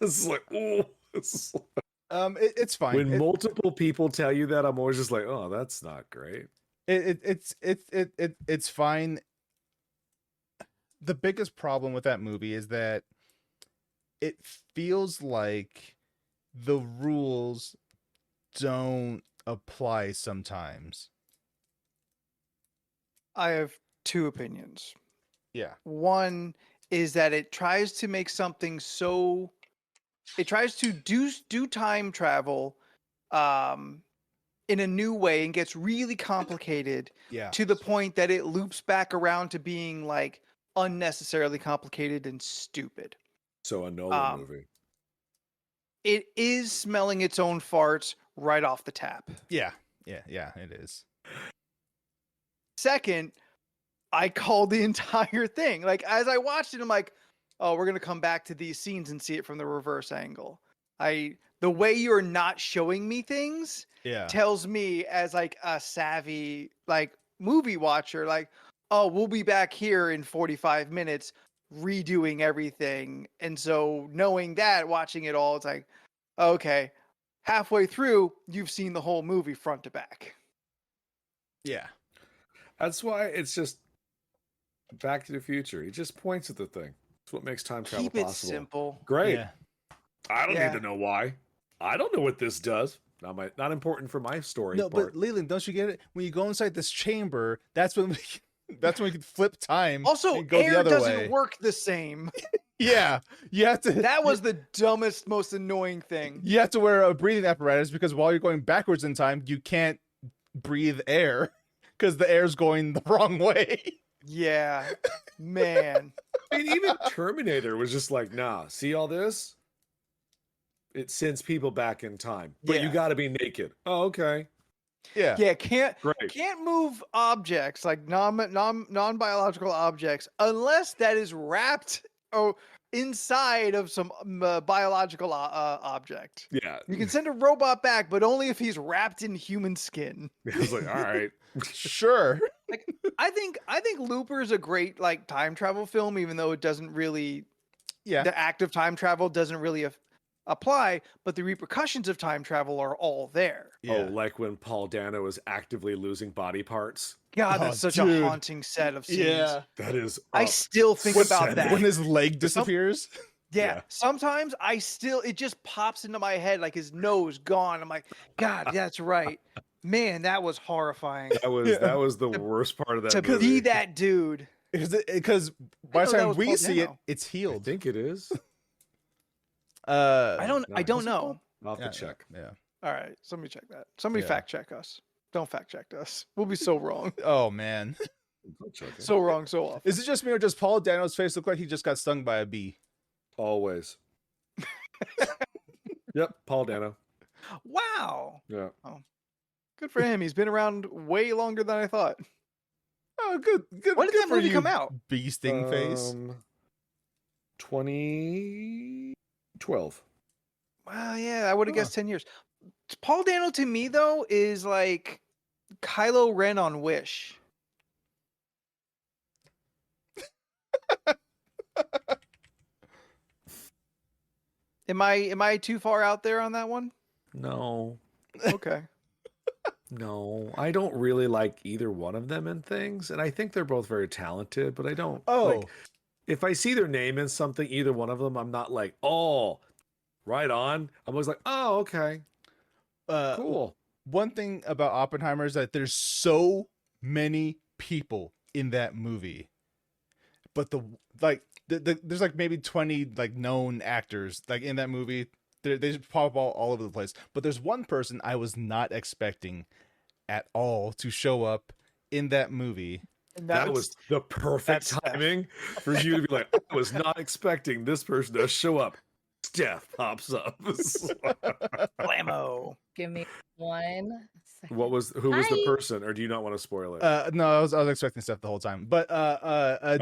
It's like, oh. It's fine. When multiple people tell you that, I'm always just like, "Oh, that's not great." It's fine. The biggest problem with that movie is that it feels like the rules don't apply sometimes. I have two opinions. Yeah. One is that it tries to make something so, it tries to do time travel in a new way and gets really complicated Yeah. to the point that it loops back around to being like unnecessarily complicated and stupid. So a Nolan movie. It is smelling its own farts right off the tap. Yeah, it is. Second, I called the entire thing. Like, as I watched it, I'm like, oh, we're going to come back to these scenes and see it from the reverse angle. The way you're not showing me things Yeah. tells me, as like a savvy like movie watcher, like, oh, we'll be back here in 45 minutes redoing everything. And so knowing that, watching it all, it's like, okay, halfway through, you've seen the whole movie front to back. Yeah. That's why it's just Back to the Future. He just points at the thing. It's what makes time travel Keep it possible. simple. Great. Yeah. I don't Yeah. need to know why. I don't know what this does. Not important for my story. No, part. but Leland, don't you get it? When you go inside this chamber, that's when we can flip time. Also, and go the air other doesn't way. work the same. Yeah, you have to. That was the dumbest, most annoying thing. You have to wear a breathing apparatus because while you're going backwards in time, you can't breathe air because the air's going the wrong way. Yeah, man. I mean, even Terminator was just like, nah, see all this? It sends people back in time. But you Yeah. got to be naked. Oh, okay. Yeah. Yeah, can't Great. move objects like non-biological objects unless that is wrapped inside of some biological object. Yeah. You can send a robot back, but only if he's wrapped in human skin. I was like, all right. Sure. I think Looper is a great like time travel film, even though it doesn't really Yeah. the act of time travel doesn't really apply, but the repercussions of time travel are all there. Yeah. Oh, like when Paul Dano is actively losing body parts. God, Oh, that's such dude. a haunting set of scenes. Yeah. That is. I still think about that. When his leg disappears. Yeah, Yeah. sometimes it just pops into my head like his nose gone. I'm like, God, that's right. Man, that was horrifying. That was the worst part of that To movie. be that dude. Because by the thought that time was we Paul see it, Dano. it's I healed. think it is. I don't Nice. know. I'll have Yeah, to check. Yeah. All right, somebody check that. Somebody Yeah. fact check us. Don't fact check us. We'll be so wrong. Oh man. I'll check it. So wrong so often. Is it just me or does Paul Dano's face look like he just got stung by a bee? Always. Yep, Paul Dano. Wow. Yeah. Good for him. He's been around way longer than I thought. Oh, good. When did good that for movie you, come out? Bee sting face. 2012. Wow, yeah, I would have Huh. guessed 10 years. Paul Dano to me though is like Kylo Ren on Wish. Am I too far out there on that one? No. Okay. No. I don't really like either one of them in things. And I think they're both very talented, but I don't Oh, like if I see their name in something, either one of them, I'm not like, oh, right on. I'm always like, oh, okay. Cool. One thing about Oppenheimer is that there's so many people in that movie, but there's like maybe 20 like known actors like in that movie. They just pop all over the place. But there's one person I was not expecting at all to show up in that movie. And That was the perfect Steph. timing for you to be like, I was not expecting this person to show up. Steph pops up. Blammo. Give me 1 second. Who was the Hi. person, or do you not want to spoil it? No, I was expecting stuff the whole time. But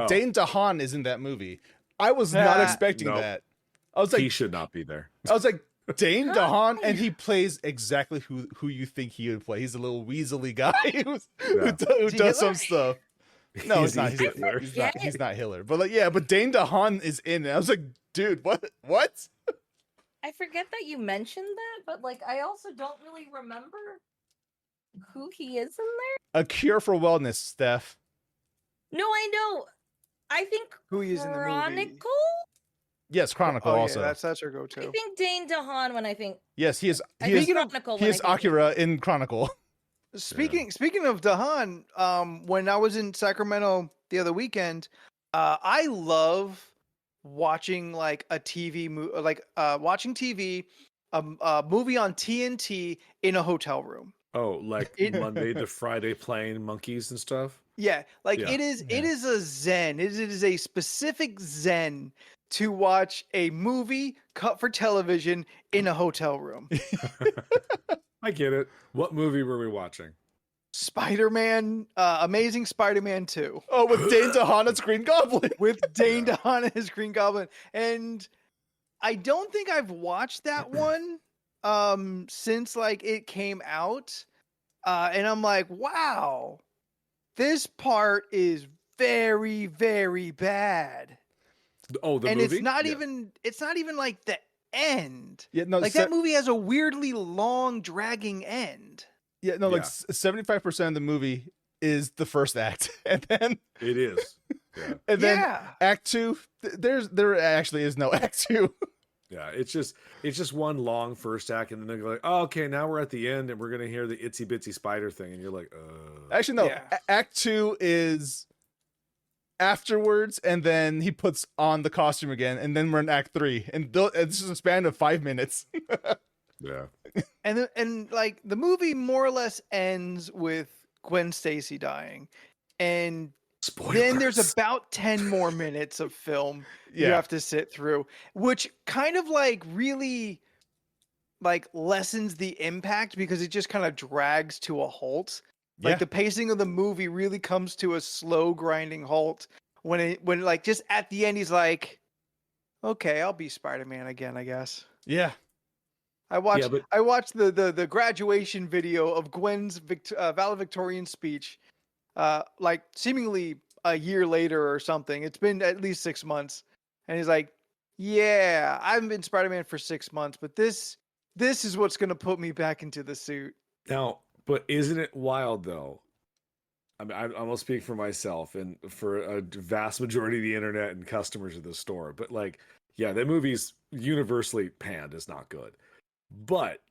Dane DeHaan is in that movie. I was not Ah. expecting Nope. that. I was He like, should not be there. I was like, Dane DeHaan, Hi. and he plays exactly who you think he would play. He's a little weaselly guy who Yeah. Is he does some Hitler? stuff. No, he's not. Hitler. He's not Hitler. But like, yeah, but Dane DeHaan is in it. I was like, dude, what? I forget that you mentioned that, but like I also don't really remember who he is in there. A Cure for Wellness, Steph. No, I know. I think Who he is in the movie. Chronicle. Yes, Chronicle Oh, also. yeah, that's her I go-to. think Dane DeHaan when I think. Yes, he is. I He think is. Chronicle. He when is I think Akira in Chronicle. Speaking of Dahan, when I was in Sacramento the other weekend, I love watching like a TV watching TV, a movie on TNT in a hotel room. Oh, like It- Monday to Friday playing monkeys and stuff. Yeah, like Yeah. it is Yeah. a zen. It is a specific zen to watch a movie cut for television in a hotel room. I get it. What movie were we watching? Spider-Man, Amazing Spider-Man 2 Oh, with Dane DeHaan as Green Goblin. with Dane Yeah. DeHaan as Green Goblin. And I don't think I've watched that one since like it came out. And I'm like, wow, this part is very, very bad. Oh, the and movie. it's not Yeah. even like the end. Yeah, no, Like that movie has a weirdly long, dragging end. Yeah, no, like Yeah. 75% of the movie is the first act, and then It is. Yeah. Yeah. Act 2. There actually is no Act 2. Yeah. It's just one long first act, and then they're like, oh, okay, now we're at the end, and we're gonna hear the itsy bitsy spider thing, and you're like, Actually, no. Yeah. Act 2 is afterwards, and then he puts on the costume again, and then we're in Act 3, and this is a span of 5 minutes. yeah. And like the movie more or less ends with Gwen Stacy dying, and Spoilers. then there's about 10 more minutes of film you Yeah. have to sit through, which kind of like really like lessens the impact because it just kind of drags to a halt. Like Yeah. the pacing of the movie really comes to a slow grinding halt when like just at the end he's like, okay, I'll be Spider-Man again, I guess. Yeah. I watched but- the graduation video of Gwen's valedictorian speech, like seemingly a year later or something. It's been at least 6 months, and he's like, "Yeah, I haven't been Spider-Man for 6 months, but this is what's gonna put me back into the suit." Now, but isn't it wild though? I mean, I will speak for myself and for a vast majority of the internet and customers of the store. But like, yeah, that movie's universally panned as not good. But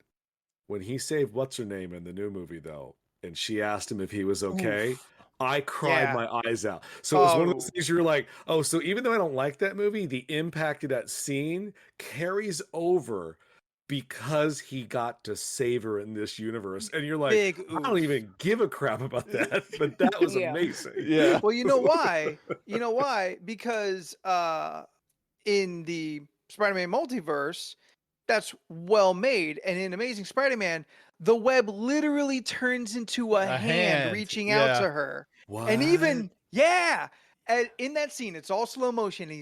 when he saved what's her name in the new movie though, and she asked him if he was okay, Oof. I cried Yeah. my eyes out. So it was one of those Oh. things you're like, oh, so even though I don't like that movie, the impact of that scene carries over because he got to save her in this universe. And you're like, Big I don't oof. even give a crap about that, but that was Yeah. amazing. Yeah. Well, you know why? You know why? Because in the Spider-Man multiverse, that's well made, and in Amazing Spider-Man, the web literally turns into a hand reaching out Yeah. to her, What? and even in that scene, it's all slow motion. The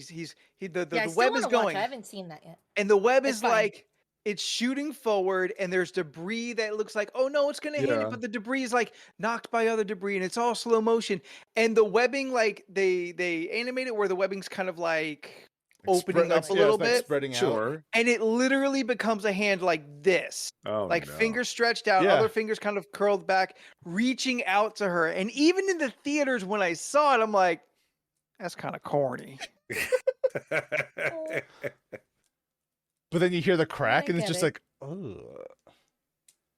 Yeah, I still web is want to watch. going, I haven't seen that yet. and the web It's is fine. like it's shooting forward, and there's debris that looks like, oh no, it's gonna hit Yeah. it, but the debris is like knocked by other debris, and it's all slow motion. And the webbing, like they animate it where the webbing's kind of like opening up a little bit, spreading out. Sure. and it literally becomes a hand like this, Oh, like no. fingers stretched out, Yeah. other fingers kind of curled back, reaching out to her. And even in the theaters when I saw it, I'm like, that's kind of corny. But then you hear the crack, I and it's get just it. like, oh.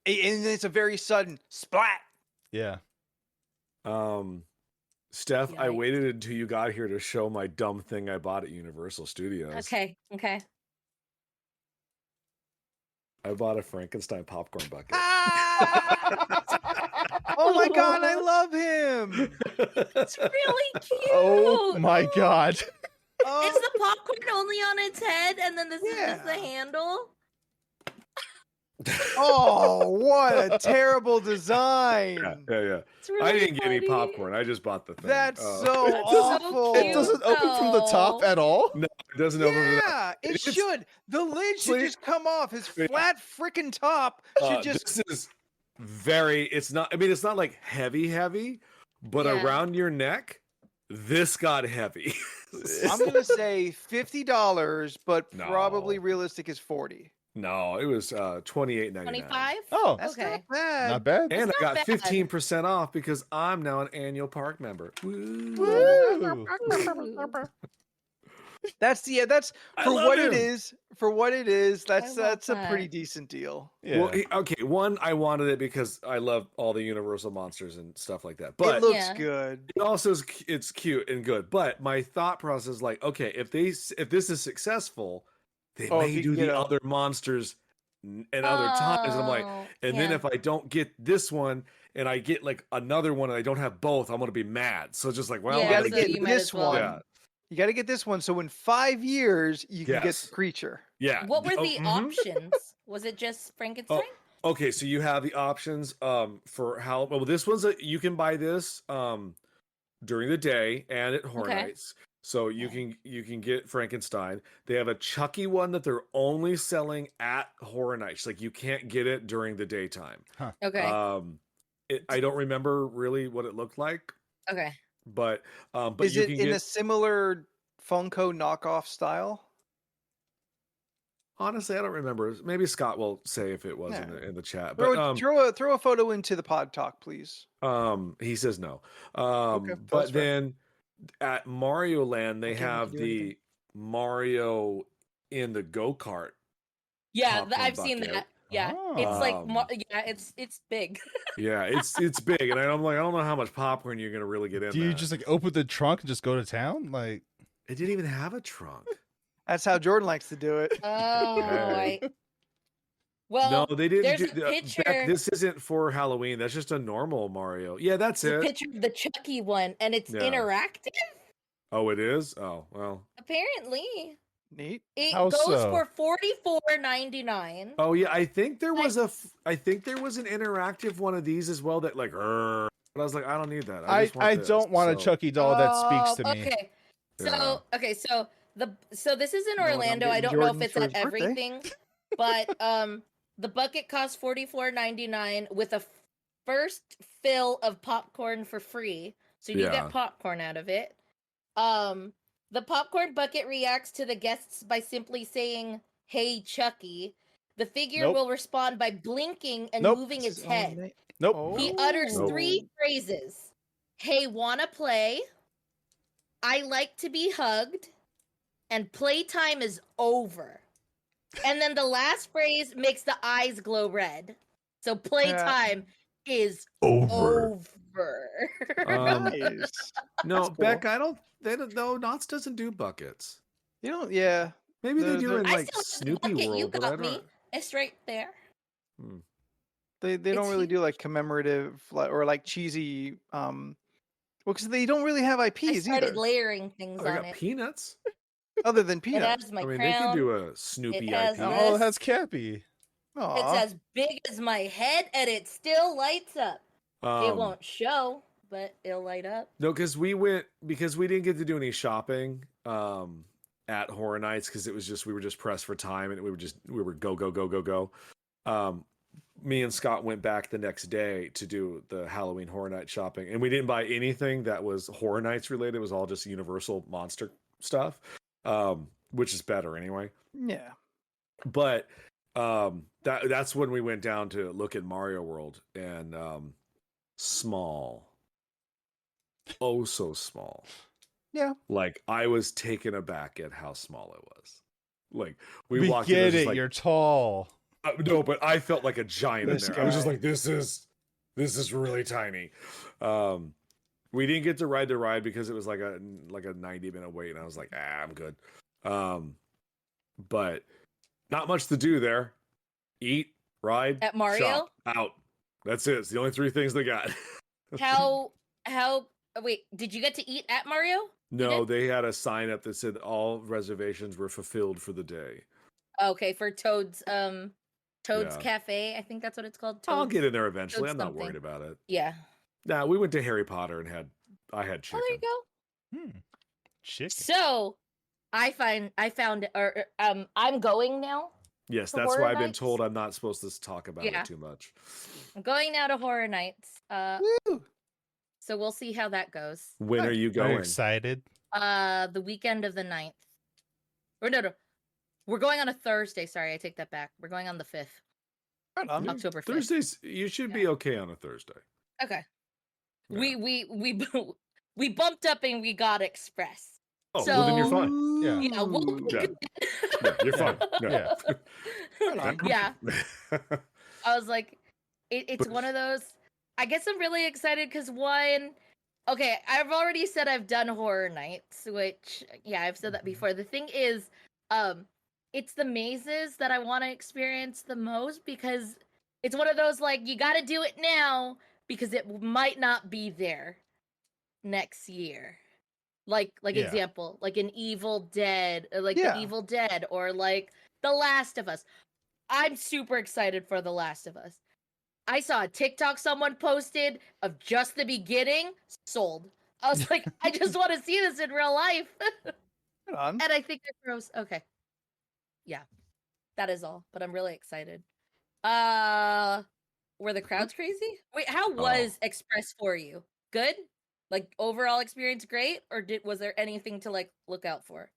And it's a very sudden splat. Yeah. Steph, I Yikes. waited until you got here to show my dumb thing I bought at Universal Studios. Okay. I bought a Frankenstein popcorn bucket. Oh my god, I love him. It's really cute. Oh my god. Is Oh, the popcorn only on its head, and then this is just the Yeah. handle? oh, what a terrible design. Yeah. It's really I didn't get any funny. popcorn. I just bought the thing. That's Oh. so It doesn't- awful. It doesn't open from the top though. at all. No, it doesn't open. from the- Yeah, it It's- should. The lid should Please- just come off. His Yeah. flat freaking top should just. This is very. It's not. I mean, it's not like heavy, but Yeah. around your neck, this got heavy. I'm gonna say $50, but probably No. realistic is 40. No, it was $28.99. 25? Oh, That's Okay. not bad. not bad. And I not got bad. 15% off because I'm now an annual park member. Woo. Woo. That's I for love what him. it is. For what it is, that's love a pretty that. decent deal. Yeah. Well, okay. One, I wanted it because I love all the Universal monsters and stuff like that. It But looks Yeah. good. it also is it's cute and good. But my thought process is like, okay, if this is successful, they Oh, if may you do can get the a- other monsters and other times. And I'm like, Oh, and then yeah. if I don't get this one and I get like another one and I don't have both, I'm gonna be mad. So it's just like, well, Yeah, You gotta I'm so gonna get you might this as well. one. Yeah. You got to get this one. So in 5 years, you can get Yes. the creature. Yeah. What were Oh, the mhm. options? Was it just Frankenstein? Okay, so you have the options for how well this one's you can buy this during the day and at Horror Okay. Nights. So Okay. you can get Frankenstein. They have a Chucky one that they're only selling at Horror Nights. Like you can't get it during the daytime. Okay. I don't remember really what it looked like, Okay. but Is you it can in get a similar Funko knockoff style? honestly I don't remember. Maybe Scott will say if it was Yeah. in the chat. But Throw a photo into the pod talk, please. he says no. that's But fair. then at Mario Land they Okay, we can have do anything. the Mario in the go-kart. Yeah, popcorn I've seen bucket. that. Yeah, it's like Um, yeah, it's big. Yeah, it's big, and I'm like, I don't know how much popcorn you're gonna really get in. Do you that. just like open the trunk and just go to town? Like, It didn't even have a trunk. That's how Jordan likes to do it. Oh, Hey. Well, no, they didn't there's do a Beck, picture. this isn't for Halloween. That's just a normal Mario. Yeah, that's There's a it. picture of the Chucky one, and it's Yeah. interactive. Oh, it is? Oh, well. Apparently, Neat. it How goes so? for $44.99. Oh yeah, I think there was I think there was an interactive one of these as well that like but I was like, I don't need that. I just want I this. don't want a So, Chucky doll that speaks to me. Okay. Yeah. So this is in You know what, I'm Orlando. I getting don't know if Jordans it's for at his birthday. everything, but the bucket costs $44.99 with a first fill of popcorn for free. So you Yeah. get popcorn out of it. The popcorn bucket reacts to the guests by simply saying, "Hey, Chucky." The figure Nope. will respond by blinking and Nope. moving It's its his own head. name. Nope. He utters Nope. 3 phrases. "Hey, wanna play?" "I like to be hugged," and "playtime is over." And then the last phrase makes the eyes glow red. So playtime is over. Nice. No, That's Beck, cool. I don't they don't no, Knott's doesn't do buckets. You don't. Yeah. Maybe they do The- in I like still have the Snoopy bucket. World, You but I got me. don't. It's right there. Hmm. They don't It's really do like huge. commemorative or like cheesy. Well, because they don't really have I IPs started either, layering things Oh, they on got it. peanuts. other than It Peanuts. has my I mean, they could crown. do a Snoopy It has IP. Oh, it this. has Cappy. It's Aw. as big as my head, and it still lights up. It won't show, but it'll light up. No, because we didn't get to do any shopping at Horror Nights because we were just pressed for time and we were go. Me and Scott went back the next day to do the Halloween Horror Night shopping, and we didn't buy anything that was Horror Nights related. It was all just Universal monster stuff, which is better anyway. Yeah. But that's when we went down to look at Mario World, and small, oh so small. Yeah. Like I was taken aback at how small it was. Like we We walked in, it get was just it. like, You're tall. no, but I felt like a giant in This there. I was just guy. like, this is really tiny. We didn't get to ride the ride because it was like a 90-minute wait, and I was like, I'm good. But not much to do there. Eat, ride, At Mario? shop, out. That's it. It's the only 3 things they got. How wait, did you get to eat at Mario? No, they had a sign up that said all reservations were fulfilled for the day. Okay, for Toad's Yeah. Cafe, I think that's what it's called. I'll Toad's. get in there eventually. Toad's I'm not something. worried about it. Yeah. Nah, we went to Harry Potter and I had chicken. Oh, there you go. Chicken. So, I'm going now. Yes, to that's Horror why I've been Nights? told I'm not supposed to talk about Yeah. it too much. I'm going now to Horror Nights. Woo. So we'll see how that goes. When are you Are you going? excited? The weekend of the 9th. Or no. We're going on a Thursday. Sorry, I take that back. We're going on the 5th. Right on. October 5th. Thursdays, you should be okay on a Thursday. Okay. Yeah. We bumped up and we got express. Oh, well, then you're So- fine. Yeah. Yeah, we'll Ooh. Yeah. Yeah, you're fine. Yeah. Right on. Yeah. I was like, it's But- one of those. I guess I'm really excited because okay, I've already said I've done Horror Nights, which I've said that before. The thing is, it's the mazes that I want to experience the most because it's one of those like you got to do it now because it might not be there next year. Like Yeah. example, like an Evil Dead, or Yeah. the Evil Dead, or like The Last of Us. I'm super excited for The Last of Us. I saw a TikTok someone posted of just the beginning, sold. I was like, I just want to see this in real life. Right on. And I think it grows. Okay. Yeah. That is all. But I'm really excited. Were the crowds crazy? Wait, how was Express for you? Good? Like overall experience great? Or was there anything to like look out for?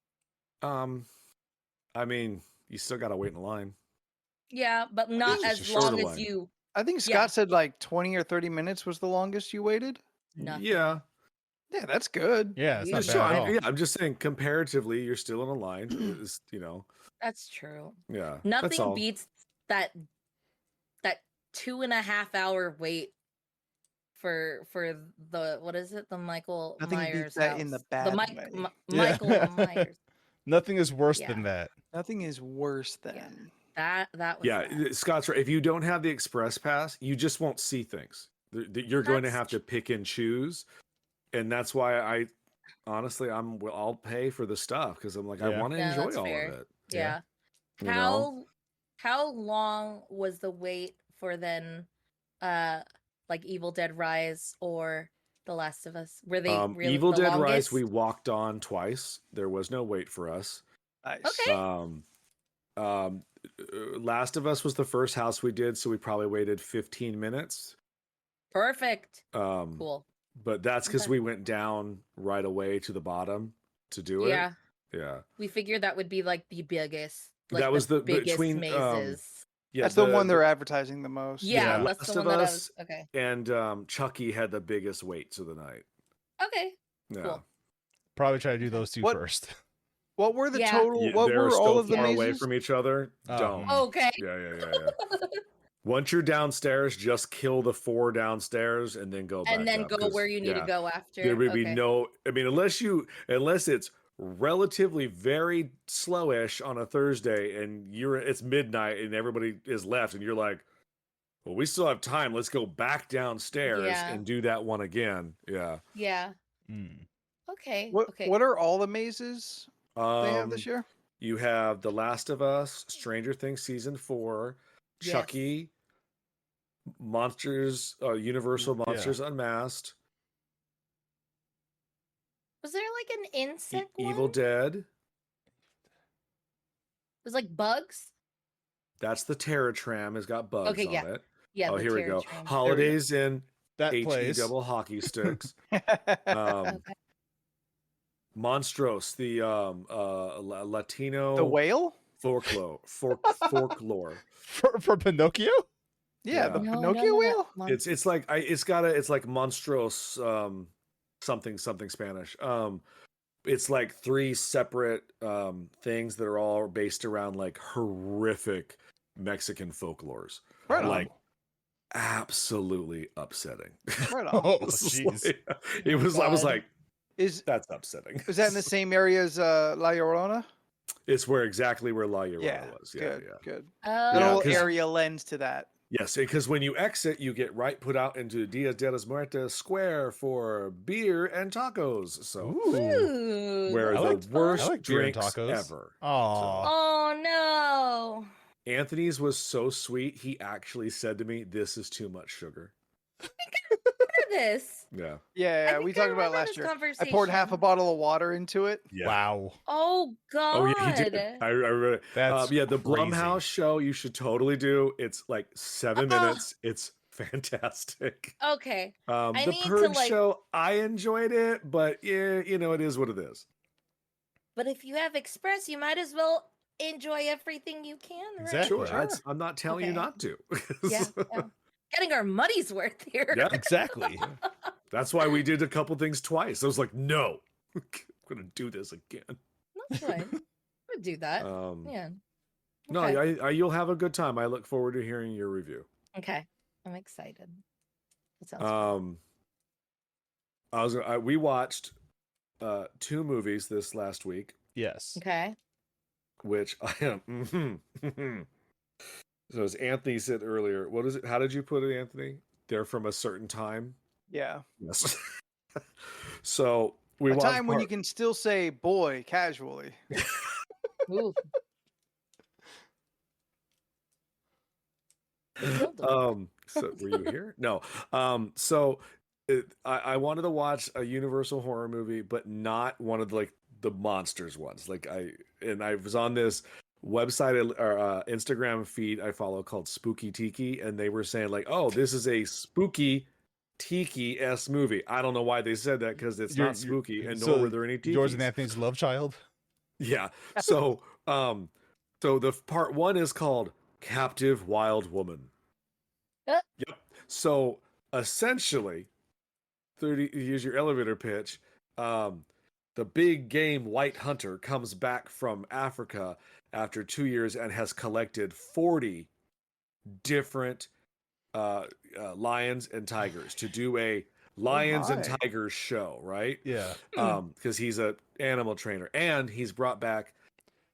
I mean, you still gotta wait in line. Yeah, but not it's just as a long shorter as line. you I think Yeah. Scott said like 20 or 30 minutes was the longest you waited. Nothing. Yeah. Yeah, that's good. Yeah, it's not Yeah, bad at all. I'm just saying, comparatively, you're still in a line. It's, That's true. yeah. that's Nothing all. beats that 2.5 hour wait for the what is it, the Michael Nothing beats Myers that house. in the the bad Mike, way. Yeah. Michael Myers. Nothing is worse Yeah. than that. Nothing is worse than. Yeah. That was Yeah, bad. Scott's right. If you don't have the express pass, you just won't see things. You're going to That's have to pick and choose, and that's why I'll pay for the stuff because I'm like I Yeah. want to No, enjoy that's all fair. of it. Yeah. You know, How long was the wait for then like Evil Dead Rise or The Last of Us? Were they really Evil the Dead Rise, longest? we walked on twice. There was no wait for us. Nice. Okay. Um, Last of Us was the first house we did, so we probably waited 15 minutes. Perfect. Um, Cool. but that's because Okay. we went down right away to the bottom to do it. Yeah. Yeah. We figured that would be like the biggest, like That was the biggest between mazes. yeah, That's the one they're advertising the most. Yeah, Yeah. that's Last the of one that I Us was okay. and Chucky had the biggest waits of the night. Okay. Yeah. Cool. Probably try to do those two What- first. What were the Yeah. total? What They're were so all of the far away mazes? from each other. Oh. Don't. Okay. Yeah. Once you're downstairs, just kill the 4 downstairs and then go back And then up, go 'cause, where you need to yeah, go after. There would be Okay. no. I mean, unless it's relatively very slowish on a Thursday and it's midnight and everybody is left and you're like, well, we still have time. Let's go back downstairs Yeah. and do that one again. Yeah. Yeah. Mm. Okay. What Okay. What are all the mazes they have this year? You have The Last of Us, Stranger Things season 4, Yes. Chucky, Monsters, Universal Yeah. Monsters Unmasked, Was there like an insect Evil one? Dead. It was like bugs. That's the Terror Tram. Has got bugs Okay, yeah. on it. Yeah. Oh, the here we Terror go. Tram. Holidays in That HE plays. double hockey sticks. Okay. Monstros, the Latino The whale? folklore. For Pinocchio? Yeah, Yeah. the No, I don't Pinocchio know that whale. one. It's like it's like Monstros something Spanish. It's like 3 separate things that are all based around like horrific Mexican folklores. Right on. Like absolutely upsetting. Right on. Oh, This is jeez. like- it was I was God. like, Is that's upsetting. that in the same area as La Llorona? It's exactly where La Llorona Yeah. was. Yeah, Good. yeah. Good. Oh. The Yeah, whole 'cause- area lends to that. Yes, because when you exit, you get put out into Dia de los Muertos Square for beer and tacos. So Ooh. Ooh, where I the like- worst I like beer and drinks tacos. ever. Aw. Oh no. Anthony's was so sweet. He actually said to me, "This is too much sugar." Look at this. Yeah. Yeah, I we think I talked about it remember last this year. I poured half a conversation. bottle of water into it. Wow. Oh God. Oh yeah, he did. I read it. That's Yeah, the crazy. Blumhouse show you should totally do. It's like 7 Oh. minutes. It's fantastic. Okay. I The need to, Purge like- show, I enjoyed it, but yeah, it is what it is. But if you have Express, you might as well enjoy everything you can, right? Exactly. Sure, I'm not telling you Okay. not to. Yeah, yeah. Getting our money's worth here. Yeah. Exactly. That's why we did a couple things twice. I was like, no, I'm gonna do this again. That's fine. I would do that. Yeah. No, Okay. you'll have a good time. I look forward to hearing your review. Okay. I'm excited. That sounds fun. We watched 2 movies this last week, Yes. Okay. which I am. So as Anthony said earlier, what is it? How did you put it, Anthony? They're from a certain time. Yeah. Yes. So we A watched time when you can still say boy casually. Ooh. Killed him. So were you here? No. I wanted to watch a Universal horror movie, but not one of the monsters ones. I was on this website or Instagram feed I follow called Spooky Tiki, and they were saying like, "Oh, this is a spooky tiki-esque movie." I don't know why they said that because it's not spooky, and nor were there any tikis. Yours and Anthony's love child. Yeah. So, so the part 1 is called Captive Wild Woman. Yep. So essentially, use your elevator pitch. The big game white hunter comes back from Africa after 2 years and has collected 40 different lions and tigers to do a lions and my. tigers show, right? Yeah. Because he's an animal trainer, and he's brought back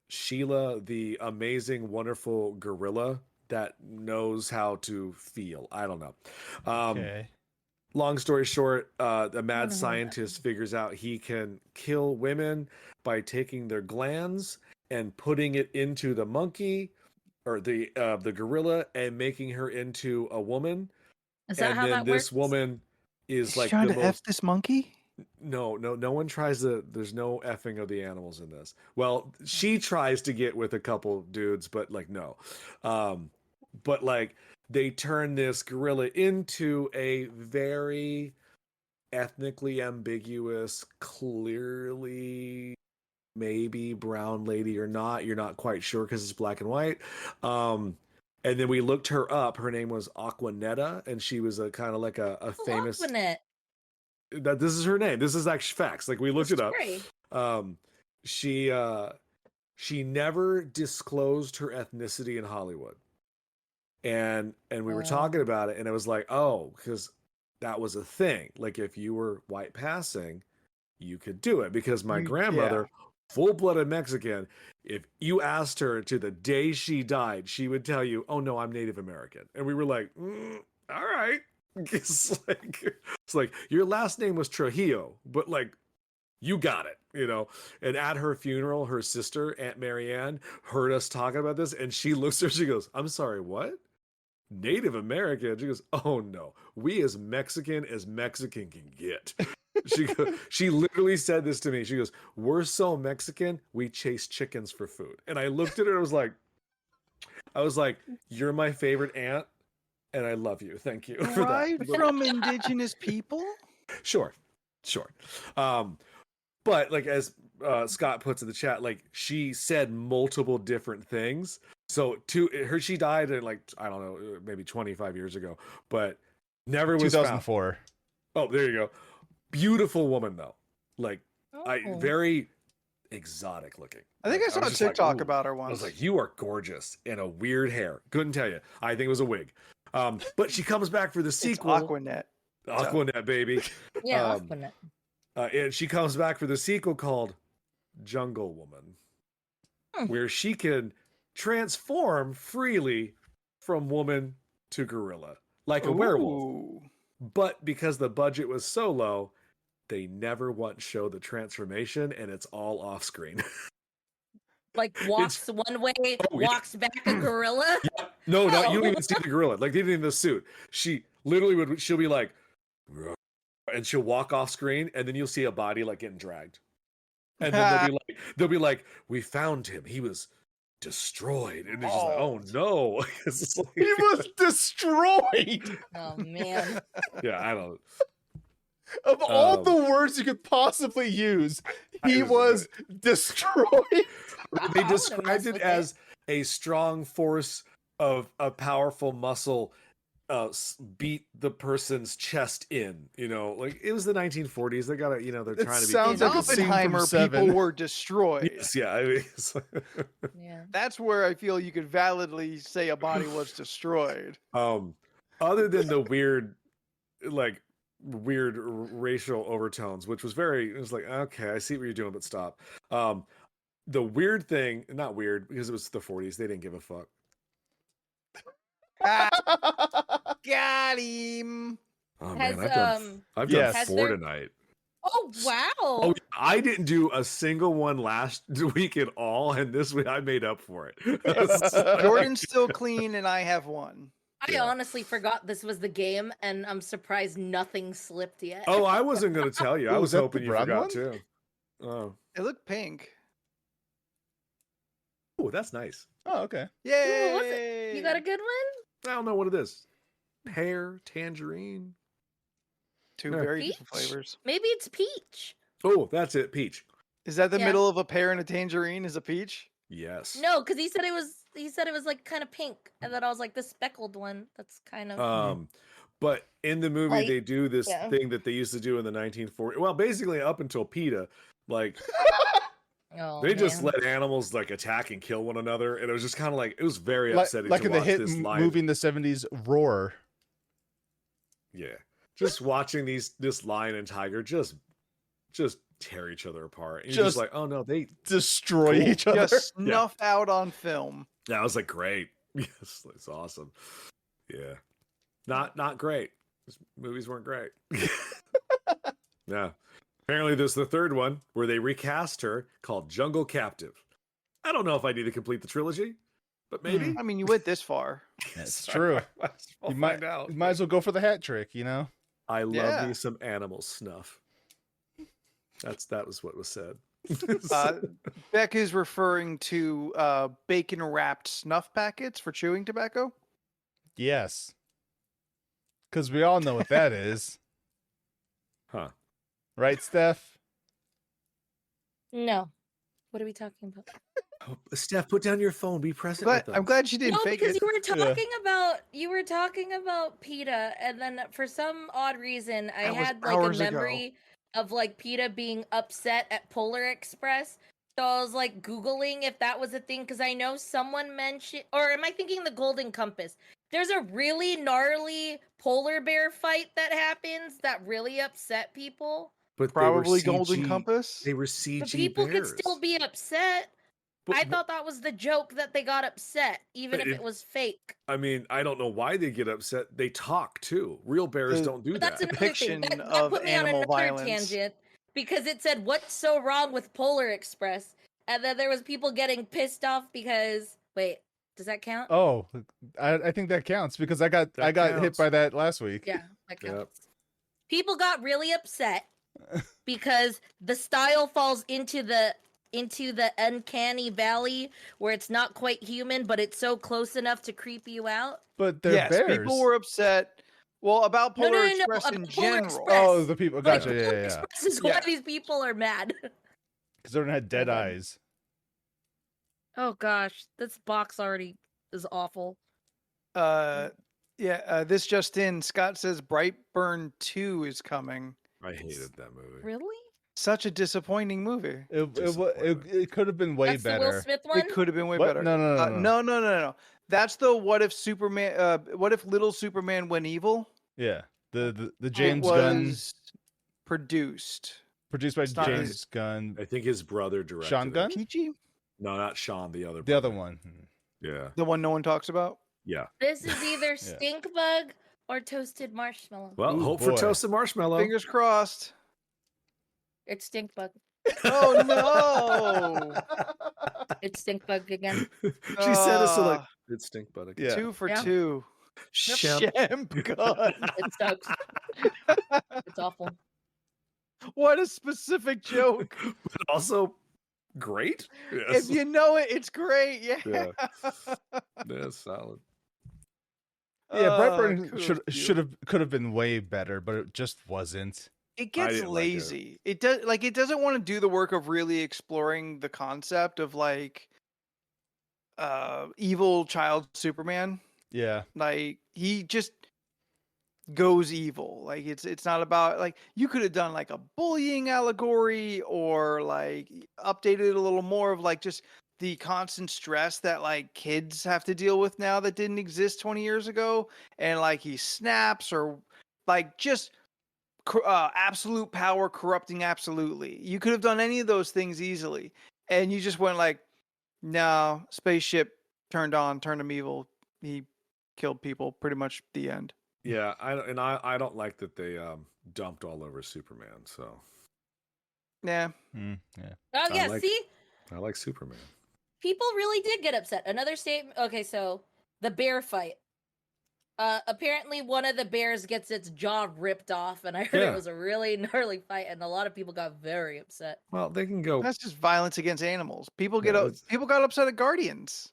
Sheila, the amazing, wonderful gorilla that knows how to feel. I don't know. Okay. Long story short, a I don't mad know what that scientist figures out he can kill women by taking their glands and putting it into the monkey or the gorilla and making her into a woman. Is that And how then that this works? woman Is is she like trying the to F most this monkey? no one tries to. There's no effing of the animals in this. Well, she tries to get with a couple dudes, but like no. But like they turn this gorilla into a very ethnically ambiguous, clearly maybe brown lady or not. You're not quite sure because it's black and white. And then we looked her up. Her name was Aquanetta, and she was a kind of like a famous. Aquanet. That this is her name. This is actually facts. Like we looked it up. Sorry. She never disclosed her ethnicity in Hollywood. And we were talking about it, and it was like, oh, because that was a thing. Like if you were white passing, you could do it. Because my grandmother, full-blooded Mexican, if you asked her to the day she died, she would tell you, oh no, I'm Native American. And we were like, all right. It's like your last name was Trujillo, but like you got it, you know. And at her funeral, her sister, Aunt Marianne, heard us talking about this, and she looks at her, she goes, I'm sorry, what? Native American? She goes, oh no, we as Mexican can get. She literally said this to me. She goes, we're so Mexican, we chase chickens for food. And I looked at her, I was like, you're my favorite aunt, and I love you. Thank you for Right that. from indigenous people? Sure. But like as Scott puts in the chat, like she said multiple different things. So she died in like, I don't know, maybe 25 years ago, but never was 2004. found. Oh, there you go. Beautiful woman though. Like very exotic looking. I think I saw a TikTok about her once. I was like, you are gorgeous and a weird hair. Couldn't tell you. I think it was a wig. But she comes back for the sequel. It's Aquanet, baby. Yeah, Aquanet. And she comes back for the sequel called Jungle Woman, where she can transform freely from woman to gorilla, like a werewolf. But because the budget was so low, they never once show the transformation, and it's all off screen. Like walks one way, walks back a gorilla. Yeah. No, you don't even see the gorilla. Like they didn't even the suit. She literally she'll be like, and she'll walk off screen, and then you'll see a body like getting dragged, and then they'll be like, we found him. He was destroyed, and it's just like, oh no, he was destroyed. Oh man. Yeah, I don't. Of all the words you could possibly use, he was destroyed. They described it as a strong force of a powerful muscle beat the person's chest in. You know, like it was the 1940s. They gotta, you know, they're trying to be. Sounds like a scene from Oppenheimer Seven. people were destroyed. Yes, yeah. I mean, Yeah. That's where I feel you could validly say a body was destroyed. Other than the weird racial overtones, which was it was like, okay, I see what you're doing, but stop. The weird thing, not weird because it was the 40s, they didn't give a fuck. Got him. Oh man, I've done 4 tonight. Oh wow. Oh, I didn't do a single one last week at all, and this week I made up for it. Jordan's still clean, and I have one. I honestly forgot this was the game, and I'm surprised nothing slipped yet. Oh, I wasn't going to tell you. I was hoping you forgot one? too. Oh. It looked pink. Oh, that's nice. Oh, okay. Yay! Ooh, what's it? You got a good one? I don't know what it is. Pear, tangerine. 2 Yeah. very Peach? different flavors. Maybe it's peach. Oh, that's it. Peach. Is that the Yeah. middle of a pear and a tangerine is a peach? Yes. No, because he said it was like kind of pink, and then I was like the speckled one. That's kind of But in the movie, Light. they do this Yeah. thing that they used to do in the 1940s. Well, basically up until PETA, like they just let animals like attack and kill one another, and it was just kind of like it was very upsetting. Like to in the watch hit this movie in the 70s, Roar. Yeah, just watching this lion and tiger just tear each other apart. And you're just Just like, oh no, they. destroy Cool. each other. Just snuff out on film. Yeah, I was like, great. Yes, it's awesome. Yeah, not great. These movies weren't great. Yeah. Apparently, there's the third one where they recast her called Jungle Captive. I don't know if I need to complete the trilogy, but maybe. I mean, you went this far. That's true. I'll You find out. You might as well go for the hat trick, you know? I love Yeah. me some animal snuff. That was what was said. Beck is referring to bacon wrapped snuff packets for chewing tobacco. Yes. Because we all know what that is. Huh. Right, Steph? No. What are we talking about? Steph, put down your phone. Be present with us. I'm glad she didn't No, fake because it. you were talking about PETA, and then for some odd reason, I That was had like hours a ago. memory of like PETA being upset at Polar Express. So I was like Googling if that was a thing, because I know someone mentioned, or am I thinking the Golden Compass? There's a really gnarly polar bear fight that happens that really upset people. But they were Probably Golden CG Compass. They were CG But people bears. could still be upset. But I thought that was the joke, that they got upset, even But if it was fake. I mean, I don't know why they get upset. They talk too. Real bears The- don't do But that's that. another thing. Depiction That of put me on animal another violence. tangent, because it said, "What's so wrong with Polar Express?" And then there was people getting pissed off because, wait, does that count? Oh, I think that counts because I got That hit counts. by that last week. Yeah, that Yep. counts. People got really upset because the style falls into the uncanny valley where it's not quite human, but it's so close enough to creep you out. But they're Yes, bears. people were upset. Well, about No, Polar no, no, no, Express in about Polar general. Express. Oh, the people. Like, Gotcha. Yeah, Polar yeah. Express is Yeah. why these people are mad. Because they don't had dead Okay. eyes. Oh gosh, this box already is awful. This just in. Scott says Brightburn 2 is coming. I hated that movie. Really? Such a disappointing movie. It could have been way That's better. the Will Smith one? It could have been way What? better. No, no. No. That's the what if Superman? What if Little Superman went evil? Yeah, the It James Gunn, was produced. produced by It's not James his- Gunn. I think his brother directed Sean it. Gunn? Peachy, No, not Sean. The other. The other brother. one. Yeah. the one no one talks about. Yeah. This is either stink bug or toasted marshmallow. Well, Ooh, hope boy. for toasted marshmallow. Fingers crossed. It's stink bug. Oh no! It's stink bug again. She said it so like Ah. it's stink butt. Yeah. 2 for Yeah. 2. Shemp. Shemp Gun. It sucks. It's awful. What a specific joke. But also great. Yes. If you know it, it's great. Yeah. Yeah. Yeah, solid. Yeah, Ah, Brightburn kudos to you. could have been way better, but it just wasn't. It gets didn't like it. lazy. It does it doesn't want to do the work of really exploring the concept of like evil child Superman. Yeah, Like he just goes evil. Like it's not about like you could have done like a bullying allegory or like updated it a little more of like just the constant stress that like kids have to deal with now that didn't exist 20 years ago, and like he snaps or like just absolute power corrupting absolutely. You could have done any of those things easily, and you just went like, no, spaceship turned him evil. He killed people. Pretty much the end. Yeah, I don't like that they dumped all over Superman. So Yeah. yeah. Oh yeah, like- see? I like Superman. People really did get upset. Another statement. Okay, so the bear fight. Apparently one of the bears gets its jaw ripped off, and I heard Yeah. it was a really gnarly fight, and a lot of people got very upset. Well, they can go. That's just violence against animals. People Yeah, that's- people got upset at Guardians.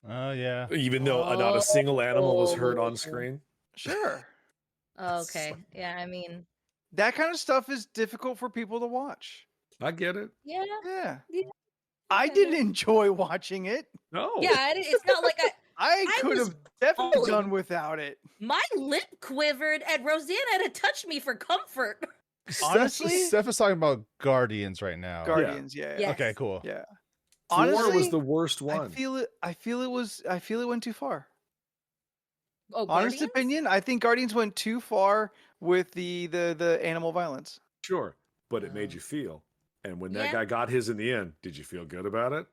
Oh yeah. Even though not a single animal was hurt on screen. Sure. Okay, yeah, I mean, That kind of stuff is difficult for people to watch. I get it. yeah, Yeah. Yeah, I okay. didn't enjoy watching it. No. yeah. It's not like I I could was have definitely falling. done without it. my lip quivered, and Rosanna had to touch me for comfort. Honestly? Steph is talking about Guardians right now. Guardians, yeah. Yeah. Okay, cool. Yeah. 4 Honestly, was the worst I one. feel it went too far. Oh, Honest Guardians? opinion, I think Guardians went too far with the animal violence. Sure, but it made you feel. And when that Yeah. guy got his in the end, did you feel good about it?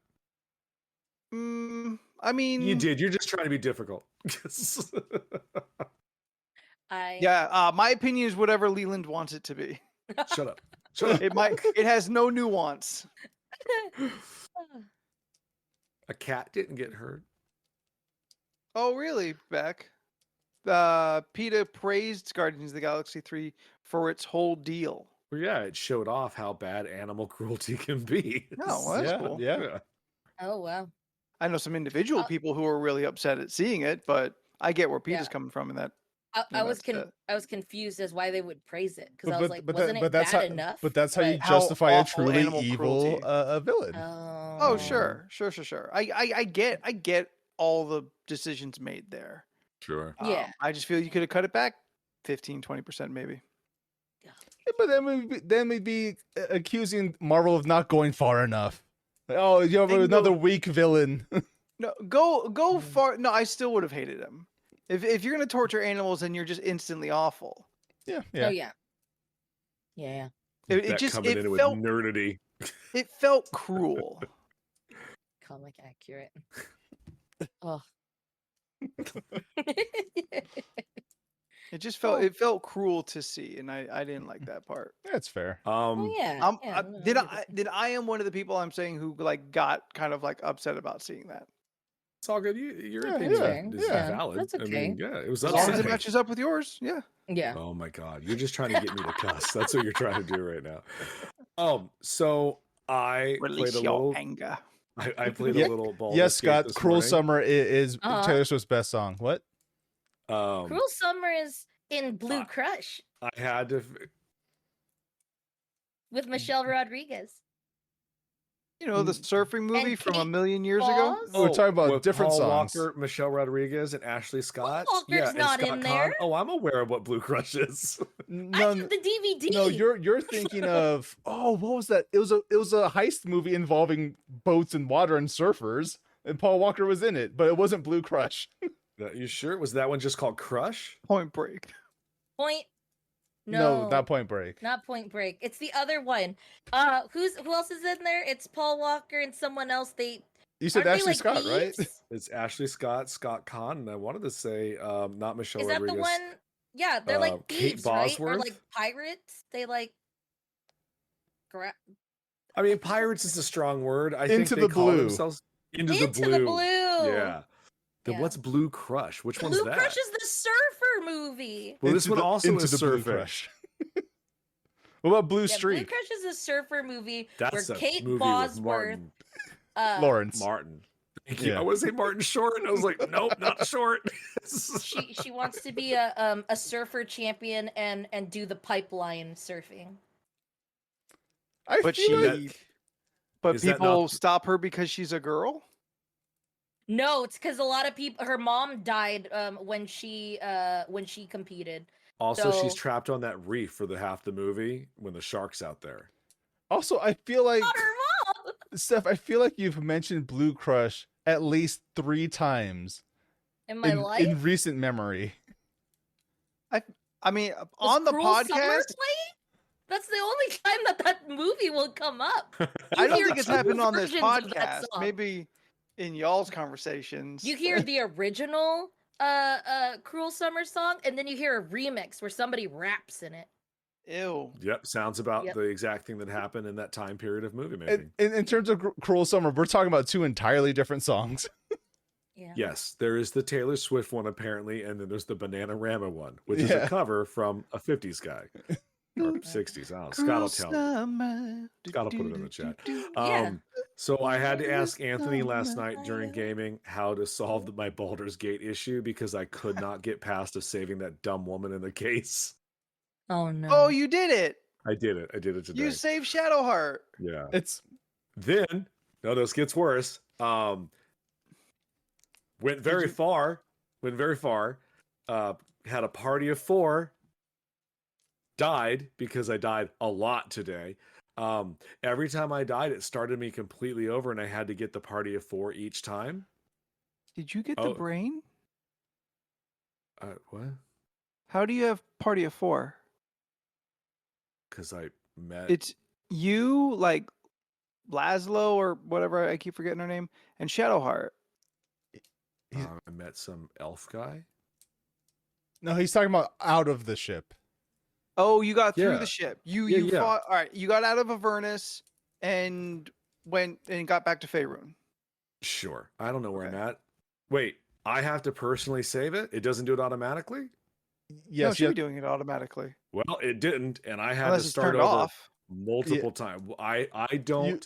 I mean, You did. You're just trying to be difficult. yeah. My opinion is whatever Leland wants it to be. Shut up. Shut up. It has no nuance. A cat didn't get hurt. Oh, really, Beck? PETA praised Guardians of the Galaxy 3 for its whole deal. Well, yeah, it showed off how bad animal cruelty can be. Oh, well, that's Yeah, cool. yeah. Oh wow. I know some individual people who are really upset at seeing it, but I get where PETA's Yeah. coming from in that. I was confused as why they would praise it because I was like, But wasn't it that's bad how, enough? But that's how you How justify a awful truly animal evil cruelty. villain. Oh, sure. I get all the decisions made there. Sure. Yeah. I just feel you could have cut it back 15-20% maybe. Yeah, but then we'd be accusing Marvel of not going far enough. Like, oh, you have another weak villain. No, go far. No, I still would have hated him. If you're gonna torture animals, then you're just instantly awful. Yeah, Oh yeah. yeah. It just coming in with nerdity. It felt cruel. Comic accurate. Oh. It just felt cruel to see, and I didn't like that part. That's fair. Oh yeah. Did I am one of the people I'm saying who like got kind of like upset about seeing that. It's all good. Your Yeah, opinion is yeah. valid. That's okay. I mean, yeah, it was As long as it upsetting. matches up with yours, yeah. Yeah. Oh my god, you're just trying to get me to cuss. That's what you're trying to do right now. So I Release played a your little. anger. I played a little ball. Yes, Scott. Cruel Summer is Taylor Swift's best song. What? Cruel Summer is in Blue Crush I had to. with Michelle Rodriguez. You know, the surfing movie And from a Kate million years ago? Moss? Oh, we're talking about with different Paul songs. Walker, Michelle Rodriguez, and Ashley Scott. Walker's and not Scott in Conn. there. Oh, I'm aware of what Blue Crush is. I No, have the DVD. no, you're thinking of what was that? It was a heist movie involving boats and water and surfers, and Paul Walker was in it, but it wasn't Blue Crush. You sure? Was that one just called Crush? Point Break. Point. No, not Point Break. Not Point Break. It's the other one. Who else is in there? It's Paul Walker and someone else. You said aren't they, Ashley like, Scott, right? thieves? It's Ashley Scott, Scott Conn, and I wanted to say not Michelle Is that Rodriguez. the one? Yeah, they're like Kate thieves, right? Or Bosworth? like pirates. They like. I mean, pirates is a strong word. I think Into they the call blue. themselves Into the Into the Blue. Blue. Yeah. Then Yeah. what's Blue Crush? Which one's Blue that? Crush is the surfer movie. Well, this Into one the- also Into is the Blue surfing. Crush. What about Blue Yeah, Streak? Blue Crush is a surfer movie That's where a Kate movie with Bosworth, Martin. Lawrence. Martin. Thank you. Yeah. I want to say Martin Short, and I was like, nope, not Short. she wants to be a surfer champion and do the pipeline surfing. But But Is that people not- stop her because she's a girl? No, it's because a lot of people. Her mom died when she competed. Also, So- she's trapped on that reef for the half the movie when the shark's out there. Also, I feel like Not her mom. Steph, I feel like you've mentioned Blue Crush at least 3 times In my life, in recent memory. I mean, Was on the Cruel Summer podcast, playing? That's the only time that movie will come up. I don't hear think it's two happened on this versions of that podcast. song. Maybe in y'all's conversations. You hear the original Cruel Summer song, and then you hear a remix where somebody raps in it. Ew. Yep, sounds about Yep. the exact thing that happened in that time period of movie making. In terms of Cruel Summer, we're talking about 2 entirely different songs. Yeah. Yes, there is the Taylor Swift one apparently, and then there's the Bananarama one, which is Yeah. a cover from a 50s guy. Or 60s. I don't know. Scott will tell me. Scott will put it in the chat. Yeah. So I had to ask Anthony last night during gaming how to solve my Baldur's Gate issue because I could not get past of saving that dumb woman in the case. Oh no. Oh, you did it. I did it. I did it today. You saved Shadowheart. Yeah. It's Then, no, this gets worse. Went very far. Had a party of 4. Died because I died a lot today. Every time I died, it started me completely over, and I had to get the party of 4 each time. Did you get Oh. the brain? What? How do you have party of 4? Because I met. It's you, like Laszlo or whatever. I keep forgetting her name, and Shadowheart. I met some elf guy. No, he's talking about out of the ship. Oh, you got through Yeah. the ship. Yeah, You yeah. fought. All right, you got out of Avernus and went and got back to Faerun. Sure. I don't know where Okay. I'm at. Wait, I have to personally save it? It doesn't do it automatically? No, it Yes, should you be doing it automatically. Well, it didn't, and I had Unless to it's start turned over off. multiple times. I don't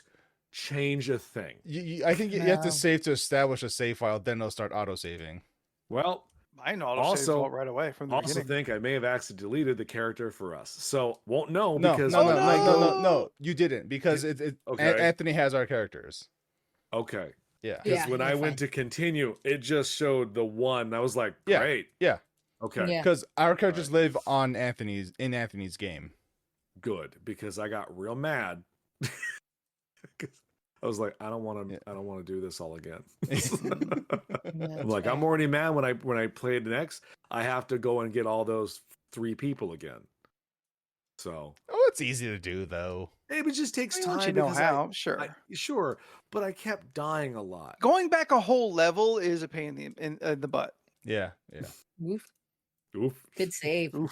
change a thing. I think you have to No. save to establish a save file, then it'll start auto saving. Well, Mine auto Also- saves right away from the also beginning. think I may have accidentally deleted the character for us. So won't know No, because no, when no, I no, go- no, you didn't because Okay. Anthony has our characters. Okay. Yeah, Because Yeah, when I you're went to continue, it just showed the one. I was like, Yeah. great. yeah, Okay. Yeah. because our characters Alright. live on Anthony's game. Good. Because I got real mad. 'Cause I was like, I don't want to. Yeah. I don't want to do this all again. That's I'm like, fair. I'm already mad when I play the next. I have to go and get all those 3 people again. So Oh, it's easy to do though. it just takes time. Once you know because how, sure. Sure, but I kept dying a lot. Going back a whole level is a pain in the butt. Yeah, yeah. Oof. Oof. Good save. Good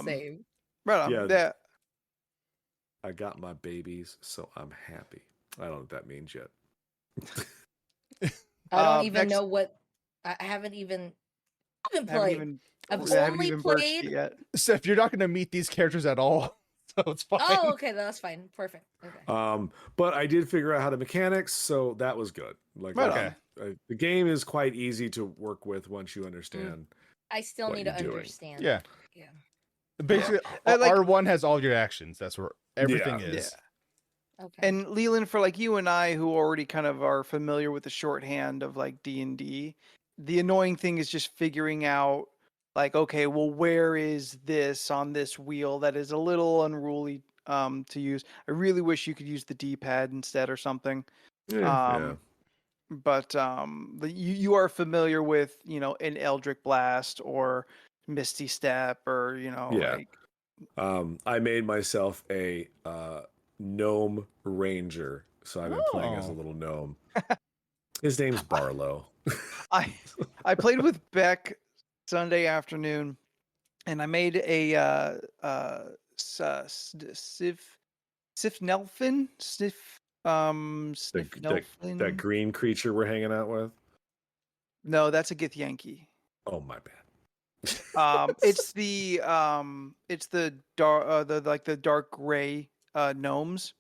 save. Right on. Yeah. Yeah. I got my babies, so I'm happy. I don't know what that means yet. I don't even next- know what. I haven't even Haven't played. even, I've haven't only even birthed played. it yet. Steph, you're not going to meet these characters at all, so it's fine. Oh, okay, that's fine. Perfect. Okay. But I did figure out how to mechanics, so that was good. Like, Right Okay. the game is quite easy to work with once you understand. I still what need to you're doing. understand. Yeah. Yeah. Basically, Like- R1 has all your actions. That's where everything Yeah. is. Okay. And Leland, for like you and I, who already kind of are familiar with the shorthand of like D&D, the annoying thing is just figuring out, like, okay, well, where is this on this wheel that is a little unruly to use? I really wish you could use the D-pad instead or something. Yeah. But you are familiar with, an Eldritch Blast or Misty Step or, Yeah. like, I made myself a gnome ranger, so I've been playing as a Oh. little gnome. His name's Barlow. I played with Beck Sunday afternoon, and I made a Sifnelfin. Sifnelfin. That green creature we're hanging out with. No, that's a Githyanki. Oh my bad. It's the dark the dark gray gnomes.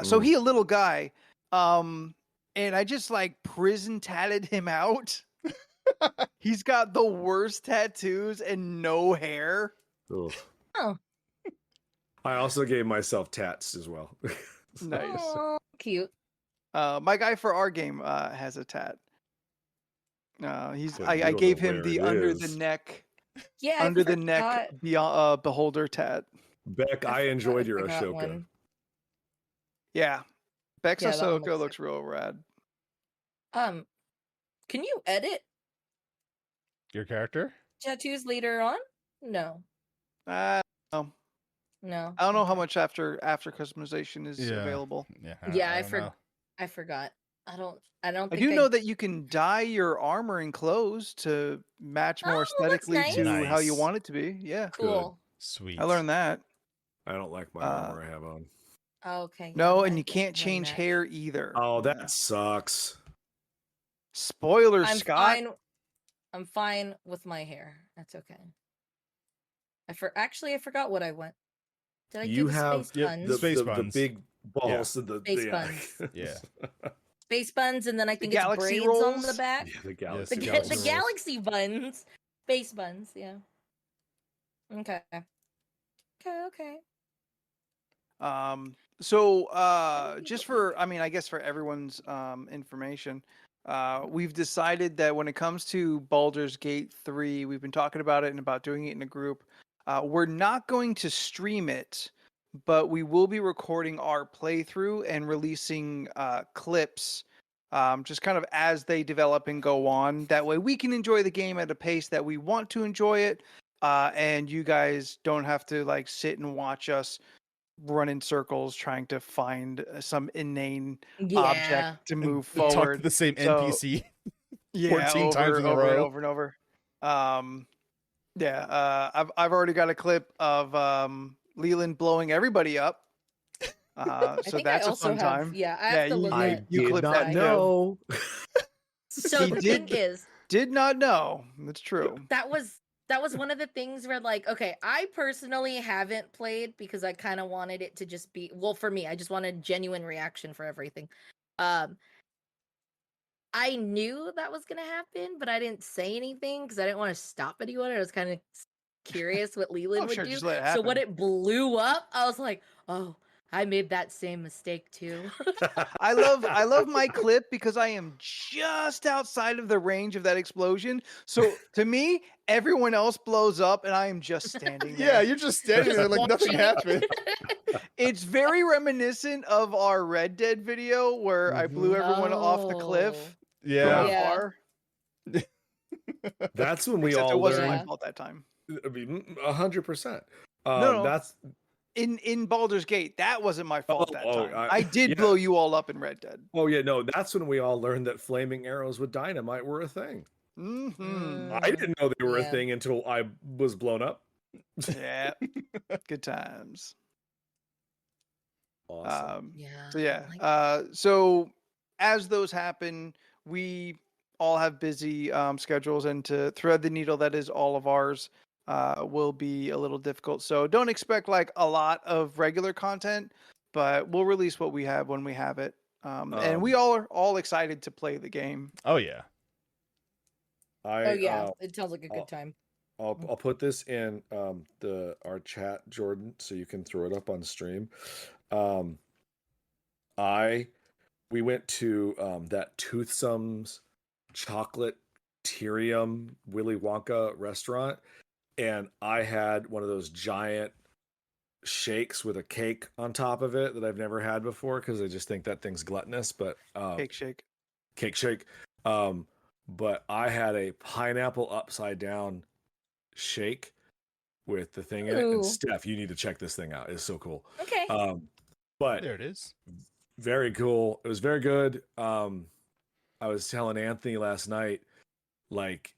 So he a little guy, and I just like prison tatted him out. He's got the worst tattoos and no hair. Ugh. Oh. I also gave myself tats as well. Nice. Oh, cute. My guy for our game has a tat. But you I don't gave know him where the it under the is. neck Yeah. I under the forgot- neck beyond beholder tat. Beck, I forgot enjoyed your forgot Ashoka. one. Yeah, Beck's Yeah, that one Ahsoka looks looks real rad. Can you edit Your character? tattoos later on? No. No. No. I don't know how Okay. much after customization is Yeah. available. Yeah. Yeah, I don't know. I forgot. I don't I think do know that you can dye your armor and clothes to match more Oh, that's aesthetically nice. to how you Nice. want it to be. Yeah, Cool. Sweet. I learned that. I don't like my armor I have on. Oh, okay. yeah, No, mine and you doesn't can't really change match. hair either. Oh, Yeah. that sucks. Spoiler, I'm Scott. fine. I'm fine with my hair. That's okay. I forgot what I went. Did I You do the have space buns? the, Space the buns. big balls and the Space yeah. buns. Yeah. Space buns, and then I think it's galaxy braids on the rolls? back. Yeah, the Yes, galaxy. The, the ga- galaxy the rolls. galaxy buns. Space buns, yeah. Okay. Okay. So just for I guess for everyone's information, we've decided that when it comes to Baldur's Gate 3, we've been talking about it and about doing it in a group. We're not going to stream it, but we will be recording our playthrough and releasing clips just kind of as they develop and go on. That way we can enjoy the game at a pace that we want to enjoy it. and you guys don't have to like sit and watch us run in circles trying to find some inane Yeah. object to move Talk to forward. the same So, NPC yeah, 14 times in a over and row. over and over. I've already got a clip of Leland blowing everybody up. I So think I that's a also fun have. time. Yeah, I have to look I at. you did clipped not that too. know. So He the thing did- is, Did not know. That's true. that was one of the things where like, okay, I personally haven't played because I kind of wanted it to just be, well, for me, I just wanted genuine reaction for everything. I knew that was gonna happen, but I didn't say anything because I didn't want to stop anyone. I was kind of curious what Leland Oh, would sure, do. just let it So when happen. it blew up, I was like, oh, I made that same mistake too. I love my clip because I am just outside of the range of that explosion. So to me, everyone else blows up and I am just standing there. Yeah, you're just standing there Just like nothing watching it. happened. It's very reminiscent of our Red Dead video where I blew everyone off the Oh. cliff Yeah. from Yeah. afar. That's when we Except all it wasn't learned. my fault that time. I mean, 100%. No. That's In Baldur's Gate, that wasn't my fault that oh, time. I did yeah. blow you all up in Red Dead. oh yeah, no, that's when we all learned that flaming arrows with dynamite were a thing. Mm-hmm. I didn't know they were a Yeah. thing until I was blown up. Yeah. Good times. Awesome. Yeah. So yeah. like- So as those happen, we all have busy schedules, and to thread the needle that is all of ours will be a little difficult. So don't expect like a lot of regular content, but we'll release what we have when we have it. And we all are all excited to play the game. Oh yeah. I it sounds like a good time. I'll put this in our chat, Jordan, so you can throw it up on stream. We went to that Toothsome's chocolate Tyrium Willy Wonka restaurant, and I had one of those giant shakes with a cake on top of it that I've never had before because I just think that thing's gluttonous. But Cake shake. cake shake. But I had a pineapple upside down shake with the thing in it. Ooh. And Steph, you need to check this thing out. It's so cool. Okay. But There it is. very cool. It was very good. I was telling Anthony last night, like,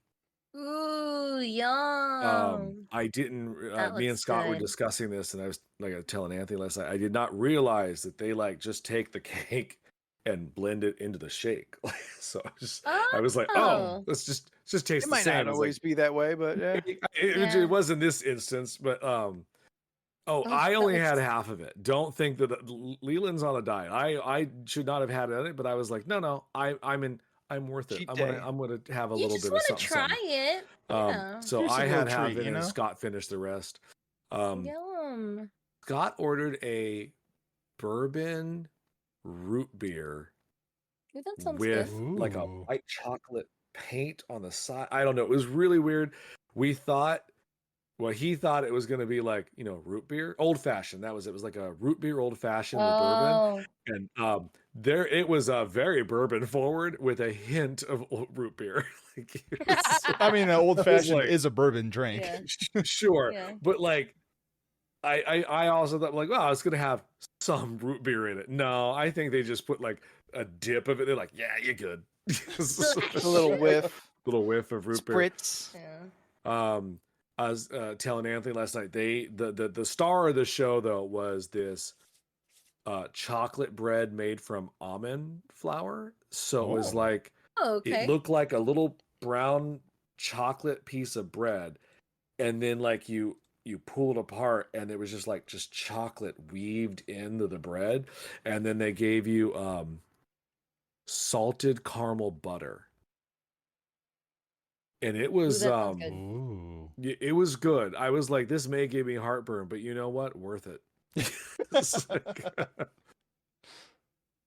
Ooh, yum. I didn't. That Me and looks Scott were good. discussing this, and I was telling Anthony last night. I did not realize that they like just take the cake and blend it into the shake. So I was like, oh, let's just taste It the might same. not It's like, always be that way, but yeah. it Yeah. was in this instance, but Oh, I that only looks- had half of it. Don't think that Leland's on a diet. I should not have had it, but I was like, no, I'm worth it. Cheat I'm day. gonna have a You little just bit of want to something. try something. it. Yeah. So Here's a I little had half treat, it, you know? and Scott finished the rest. Yum. Scott ordered a bourbon root beer Ooh, that sounds with good. like a Ooh. white chocolate paint on the side. I don't know. It was really weird. We thought, well, he thought it was going to be like, root beer, old fashioned. That was it. It was like a root beer old fashioned with bourbon. Oh, And there it was very bourbon forward with a hint of root beer. Like, it was- I mean, an old fashioned like- is a bourbon drink. yeah. sure. Yeah. But like, I also thought like, wow, it's gonna have some root beer in it. No, I think they just put like a dip of it. They're like, yeah, you're good. A little whiff. Little whiff of root beer. Spritz. Yeah. I was telling Anthony last night. The star of the show though was this chocolate bread made from almond flour. So it was Oh. like Oh, okay. it looked like a little brown chocolate piece of bread, and then like you pull it apart, and it was just chocolate weaved into the bread, and then they gave you salted caramel butter, and it was that sounds good. Ooh. it was good. I was like, this may give me heartburn, but you know what? Worth it. It's like-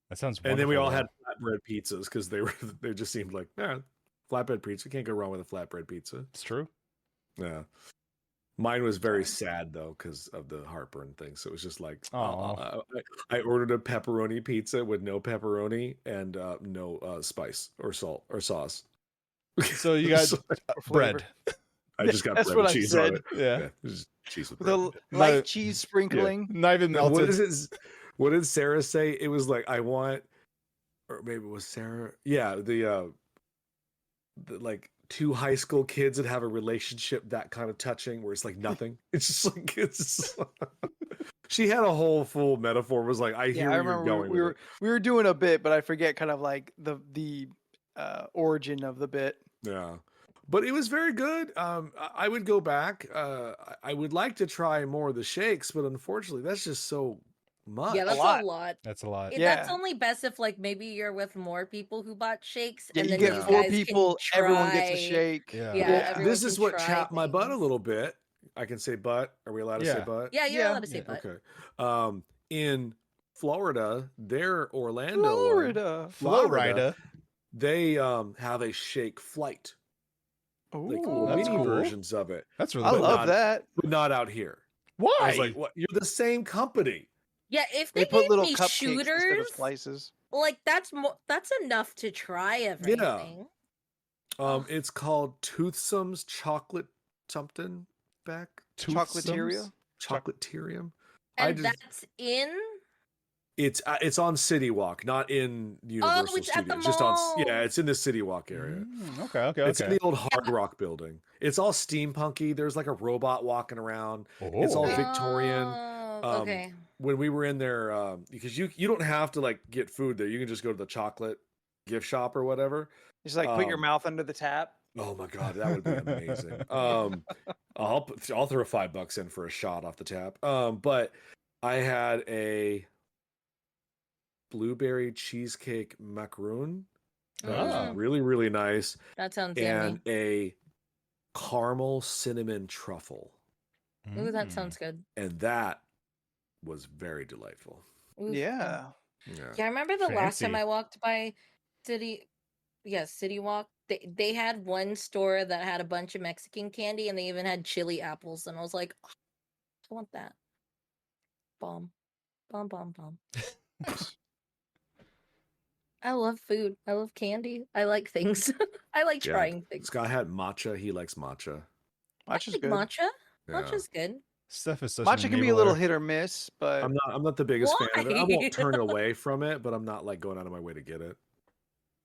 That sounds wonderful. and then we all though. had flatbread pizzas because they just seemed like, flatbread pizza. Can't go wrong with a flatbread pizza. It's true. Yeah. Mine was very sad though because of the heartburn thing. So it was just like, Aw. I ordered a pepperoni pizza with no pepperoni and no spice or salt or sauce. So you got So- Or flavor. bread. I just got That's bread what and I cheese said. on it. Yeah. Yeah, it's just cheese with With bread. a light No, cheese sprinkling. not even No, what melted. is it? What did Sarah say? It was like I want, or maybe it was Sarah. Yeah, the like two high school kids that have a relationship that kind of touching, where it's like nothing. It's just like it's. She had a whole full metaphor. Was like, I hear I where you're remember going we with were doing a bit, but I forget kind of like the origin of the bit. it. Yeah, but it was very good. I would go back. I would like to try more of the shakes, but unfortunately, that's just so much. Yeah, that's lot. a lot. That's a lot. That's Yeah. only best if like maybe you're with more people who bought shakes, Yeah, and you then get you 4 guys people, can everyone gets a try- shake. Yeah. Yeah, Well, everyone this is can what try chapped my butt a things. little bit. I can say butt. Are we allowed to say Yeah. butt? Yeah, you're Yeah. allowed to say Yeah, butt. Okay. In Florida, their Orlando one, Florida. Florida. they have a shake flight, like Ooh, little that's mini cool. versions of it, That's really I cool. love not- that. but not out here. Why? I was like, "What? You're the same company." Yeah, if They they, put gave little me cupcakes instead of shooters, slices. like that's enough to try everything. Oh. It's called Toothsome's Chocolate something back Chocolateria? Chocolaterium. And that's in. It's on City Walk, not in Universal it's at the Studios. Just on, mall. it's in the City Walk area. Okay. It's in the old Hard Rock building. It's all steampunky. There's like a robot walking around. It's all Oh. Victorian. Okay. When we were in there, because you don't have to like get food there. You can just go to the chocolate gift shop or whatever. Just like put your Um, mouth under the tap. Oh my god, that would be amazing. I'll throw $5 in for a shot off the tap. But I had a blueberry cheesecake macaroon that was Ah. really, really nice, That sounds and yummy. a caramel cinnamon truffle, Ooh, that sounds good. and that was very delightful. Ooh, Yeah. Yeah. Yeah, I remember the last time Fancy. I walked by City Walk. They had one store that had a bunch of Mexican candy, and they even had chili apples, and I was like, "Oh, I want that. Bomb. Bomb, bomb, bomb. I love food. I love candy. I like things. I like Yeah. trying things. Scott had matcha. He likes matcha. Matcha's Like good. matcha. Yeah. Matcha's good. Stuff is such Matcha an can be a little enabler. hit or miss, but I'm not the biggest fan of it. I Why? won't turn away from it, but I'm not like going out of my way to get it.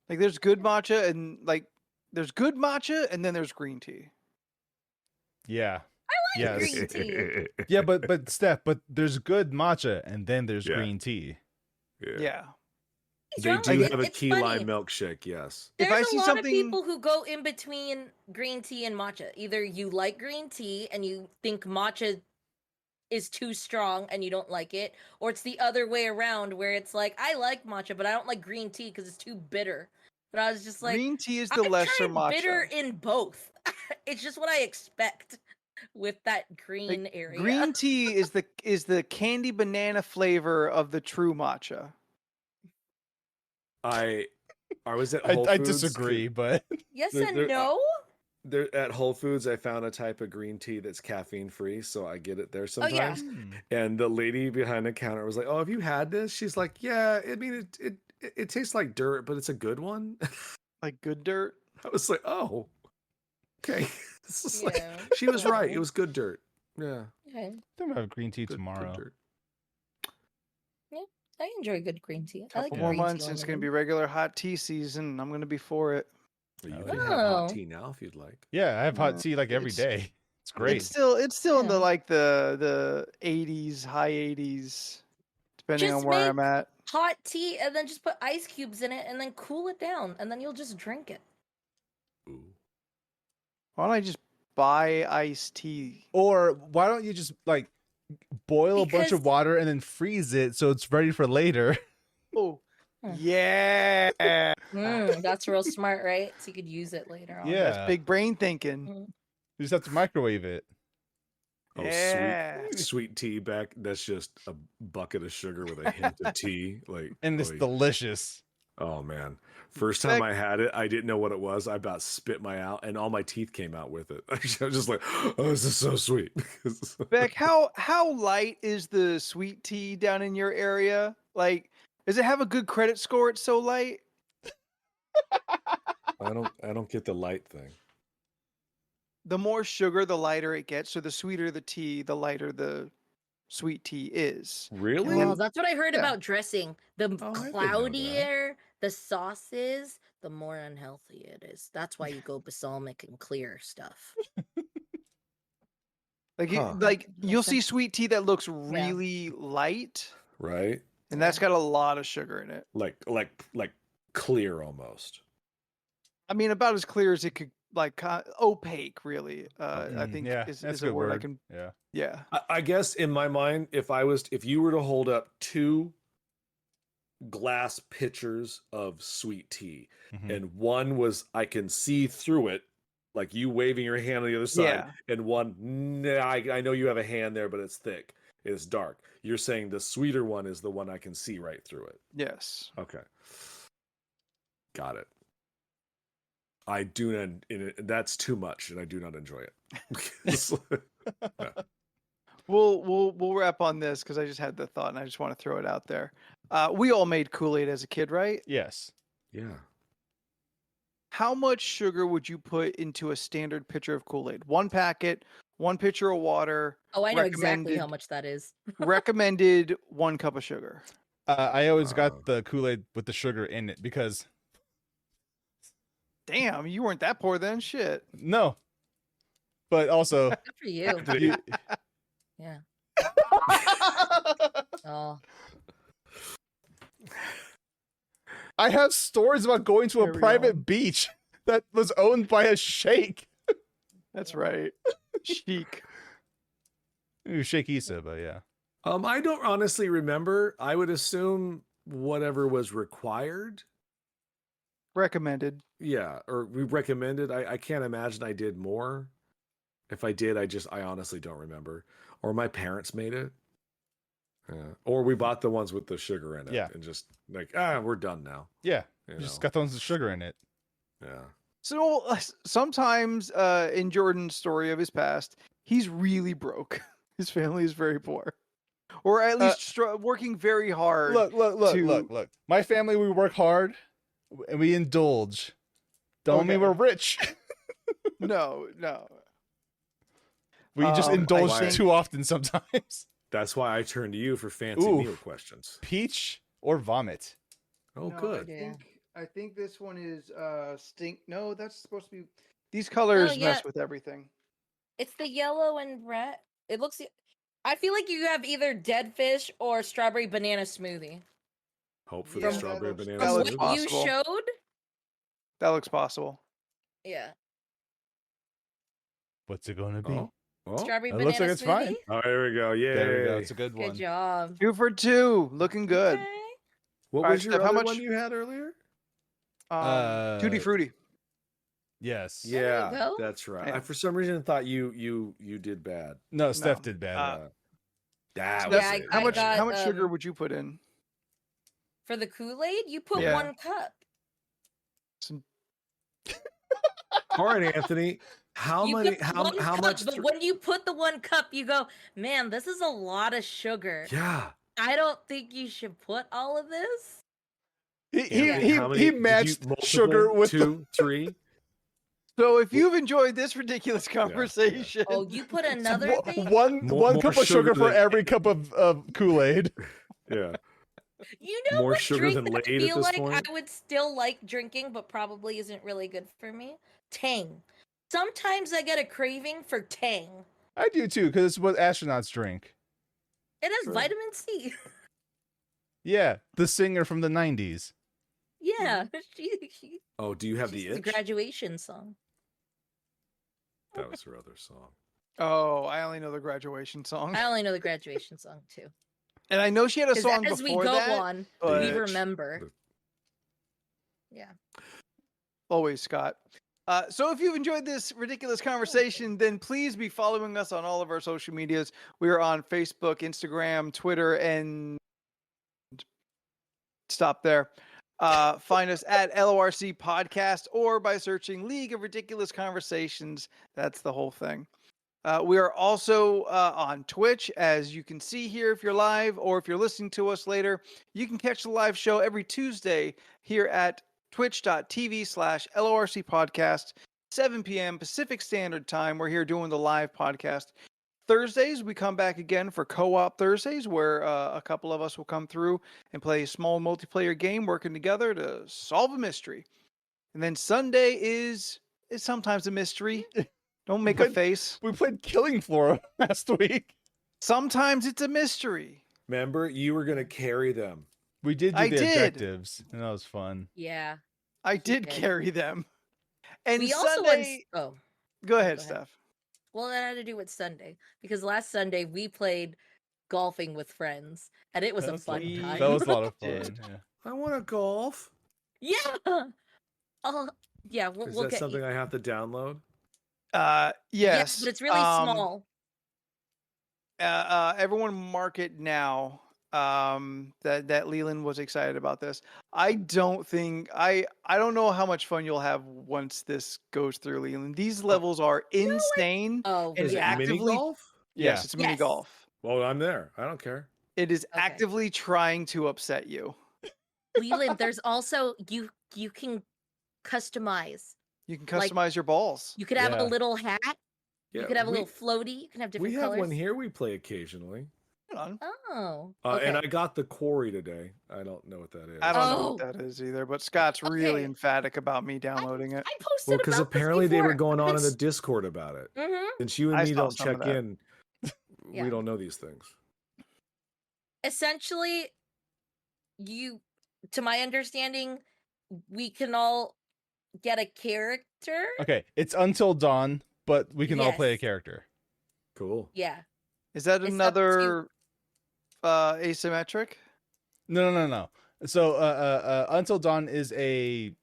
like there's good matcha and like there's good matcha and then there's green tea. Yeah. I like Yes. green tea. Yeah, but Steph, but there's good matcha and then there's Yeah. green tea. Yeah. He's They wrong. do have a It's key funny. lime milkshake, yes. If There's I a see lot something- of people who go in between green tea and matcha. Either you like green tea and you think matcha is too strong and you don't like it, or it's the other way around where it's like I like matcha but I don't like green tea because it's too bitter. But I was just like, green tea is the I've lesser tried matcha. bitter in both. It's just what I expect with that green Like, area. green tea is the candy banana flavor of the true matcha. I was at Whole I Foods. disagree, but Yes There- and there- no. There at Whole Foods, I found a type of green tea that's caffeine free, so I get it there Oh, yeah. sometimes. And the lady behind the counter was like, "Oh, have you had this?" She's like, "Yeah, I mean, it tastes like dirt, but it's a good one." Like good dirt. I was like, "Oh, okay." This is like, Yeah. she was right. It was good dirt. Yeah, Okay. I'm gonna have green tea good tomorrow. dirt. I enjoy good green tea. I like Couple Yeah. more green tea months on and it's the gonna go. be regular hot tea season. I'm gonna be for it. But you Oh, can yeah. have hot Oh. tea now if you'd like. Yeah, I have hot Yeah, tea like every it's- day. It's great. It's still in the Yeah. like the 80s, high 80s, depending Just on where I'm make- at. Hot tea and then just put ice cubes in it and then cool it down and then you'll just drink it. Ooh. Why don't I just buy iced tea? Or why don't you just like boil a bunch of Because- water and then freeze it so it's ready for later? Oh, Hmm. yeah. That's real smart, right? So you could use it later on. Yeah. That's big brain thinking. Mm. You just have to microwave it. Oh, Yeah. sweet tea back. That's just a bucket of sugar with a hint of tea. Like, And it's oy. delicious. Oh man. First time Beck- I had it, I didn't know what it was. I about spit my out and all my teeth came out with it. I was just like, oh, this is so sweet. Beck, how light is the sweet tea down in your area? Like, does it have a good credit score? It's so light. I don't get the light thing. the more sugar, the lighter it gets. So the sweeter the tea, the lighter the sweet tea is. Really? Well, that's what I heard Yeah. about dressing. The Oh, I didn't know that. cloudier the sauce is, the more unhealthy it is. That's why you go balsamic and clear stuff. Like Huh. Makes you'll see sense. sweet tea that looks really light, Right? and that's got a lot of sugar in it. Like clear almost. I mean, about as clear as it could, like opaque, really. I Mm, think yeah, is that's a good word I word. can. Yeah. Yeah. I guess in my mind, if you were to hold up 2 glass pitchers of sweet tea, Mhm. and one was I can see through it, like you waving your hand on the other side, Yeah. and one, nah, I know you have a hand there, but it's thick, it's dark. You're saying the sweeter one is the one I can see right through it. Yes. Okay, got it. I do not. That's too much, and I do not enjoy it. We'll wrap on this because I just had the thought and I just want to throw it out there. We all made Kool-Aid as a kid, right? Yes. Yeah. How much sugar would you put into a standard pitcher of Kool-Aid? 1 packet, 1 pitcher of water. Oh, I know exactly how recommended- much that is. Recommended 1 cup of sugar. I always Uh. got the Kool-Aid with the sugar in it because Damn, you weren't that poor then. Shit. no. But also Good for you. you, Yeah. Oh, I have stories about going to a There we private go. beach that was owned by a sheikh. That's right. Chic. Ooh, Sheikh Issa, but yeah. I don't honestly remember. I would assume whatever was required. Recommended. Yeah, or we recommended. I can't imagine I did more. If I did, I honestly don't remember. Or my parents made it. Or we bought the ones with the sugar in it. Yeah. And just like, we're done now. Yeah. You You just know? got tons of sugar in it. Yeah. So sometimes in Jordan's story of his past, he's really broke. His family is very poor. Or at least working very hard. Look. My family, we work hard and we indulge. Don't mean Okay. we're rich. No. We just I indulge think- too often sometimes. That's why I turned to you for fancy Ooh. meal questions. Peach or vomit? Oh, No, good. I think this one is stink. No, that's supposed to be. These colors yeah. mess with everything. it's the yellow and red. It looks. I feel like you have either dead fish or strawberry banana smoothie. Hope for Yeah, the that strawberry looks- banana. that From looks smoothie. what you possible. showed. That looks possible. Yeah. What's it gonna be? Oh, Strawberry it banana looks like it's smoothie. fine. oh, there we go. Yeah. There we go. It's a good Good one. job. 2 for 2. Looking good. Okay. What All right, was your Steph, how other much- one you had earlier? Tutti Frutti. Yes. There you Yeah, go. that's right. Yeah. I for some reason thought you did bad. No, Steph No. did bad. That Steph, was I- it. how much got, how much sugar um, would you put in? For the Kool-Aid, you put Yeah. 1 cup. All right, Anthony. How You many? put How 1 how cup, much? But when you put the 1 cup, you go, man, this is a lot of sugar. Yeah. I don't think you should put all of this. He Anthony, how many- he did you matched multiple? sugar with the- 2, 3. So if you've enjoyed this ridiculous conversation, Oh, you put another thing? one More cup of sugar sugar for than- every cup of Kool-Aid. Yeah. You know More what sugar drink than that Laid I at feel this like point? I would still like drinking, but probably isn't really good for me? Tang. Sometimes I get a craving for Tang. I do too, because it's what astronauts drink. It has True. vitamin C. Yeah, the singer from the 90s. Yeah, she Oh, do you have she's the the itch? graduation song. That was her other song. oh, I only know the graduation song, I only know the graduation song too. and I know she had a Because song as we before go that. on, we but- remember. Yeah. Always, Scott. So if you've enjoyed this ridiculous conversation, then please be following us on all of our social medias. We are on Facebook, Instagram, Twitter, and stop there. Find us at LORC Podcast or by searching League of Ridiculous Conversations. That's the whole thing. We are also on Twitch, as you can see here if you're live, or if you're listening to us later, you can catch the live show every Tuesday here at twitch.tv/LORC Podcast, 7 p.m. Pacific Standard Time. We're here doing the live podcast. Thursdays, we come back again for Co-op Thursdays, where a couple of us will come through and play a small multiplayer game, working together to solve a mystery. And then Sunday is sometimes a mystery. Don't make a face. We played Killing Floor last week. Sometimes it's a mystery. Remember, you were gonna carry them. We did do I the did. objectives, and that was fun. Yeah. I did did. carry them. And We also Sunday... oh, Go ahead, Go ahead. Steph. well, that had to do with Sunday because last Sunday we played golfing with friends, and it was a That fun we- time. That was a lot of fun. Did. Yeah. I want to golf. Yeah. Oh, yeah. We'll, Is we'll that get something you. I have to download? Yes. Yeah, but it's really small. Everyone mark it now. That Leland was excited about this. I don't think I don't know how much fun you'll have once this goes through, Leland. These levels are insane. Oh, And Is yeah. it mini actively- golf? Yes, Yeah. it's mini Yes. golf. Well, I'm there. I don't care. It is Okay. actively trying to upset you. Leland, there's also you can customize. You can Like- customize your balls. You could have Yeah. a little hat. Yeah, You could have a we, little floaty. You can have different We have colors. one here. We play occasionally. Hold on. Oh. And okay. I got the quarry today. I don't know what that is. I don't know Oh. what that is either, but Scott's really Okay. emphatic about me downloading it. I posted Well, because about this apparently they were before. going on in I've the been Discord about it. Mhm. Since you and I me saw don't some of check that. in, Yeah. we don't know these things. Essentially, to my understanding, we can all get a character. Okay, it's Until Dawn, but we can all play a Yes. character. Cool. Yeah. Is that It's up to- another asymmetric? No. So, Until Dawn is a.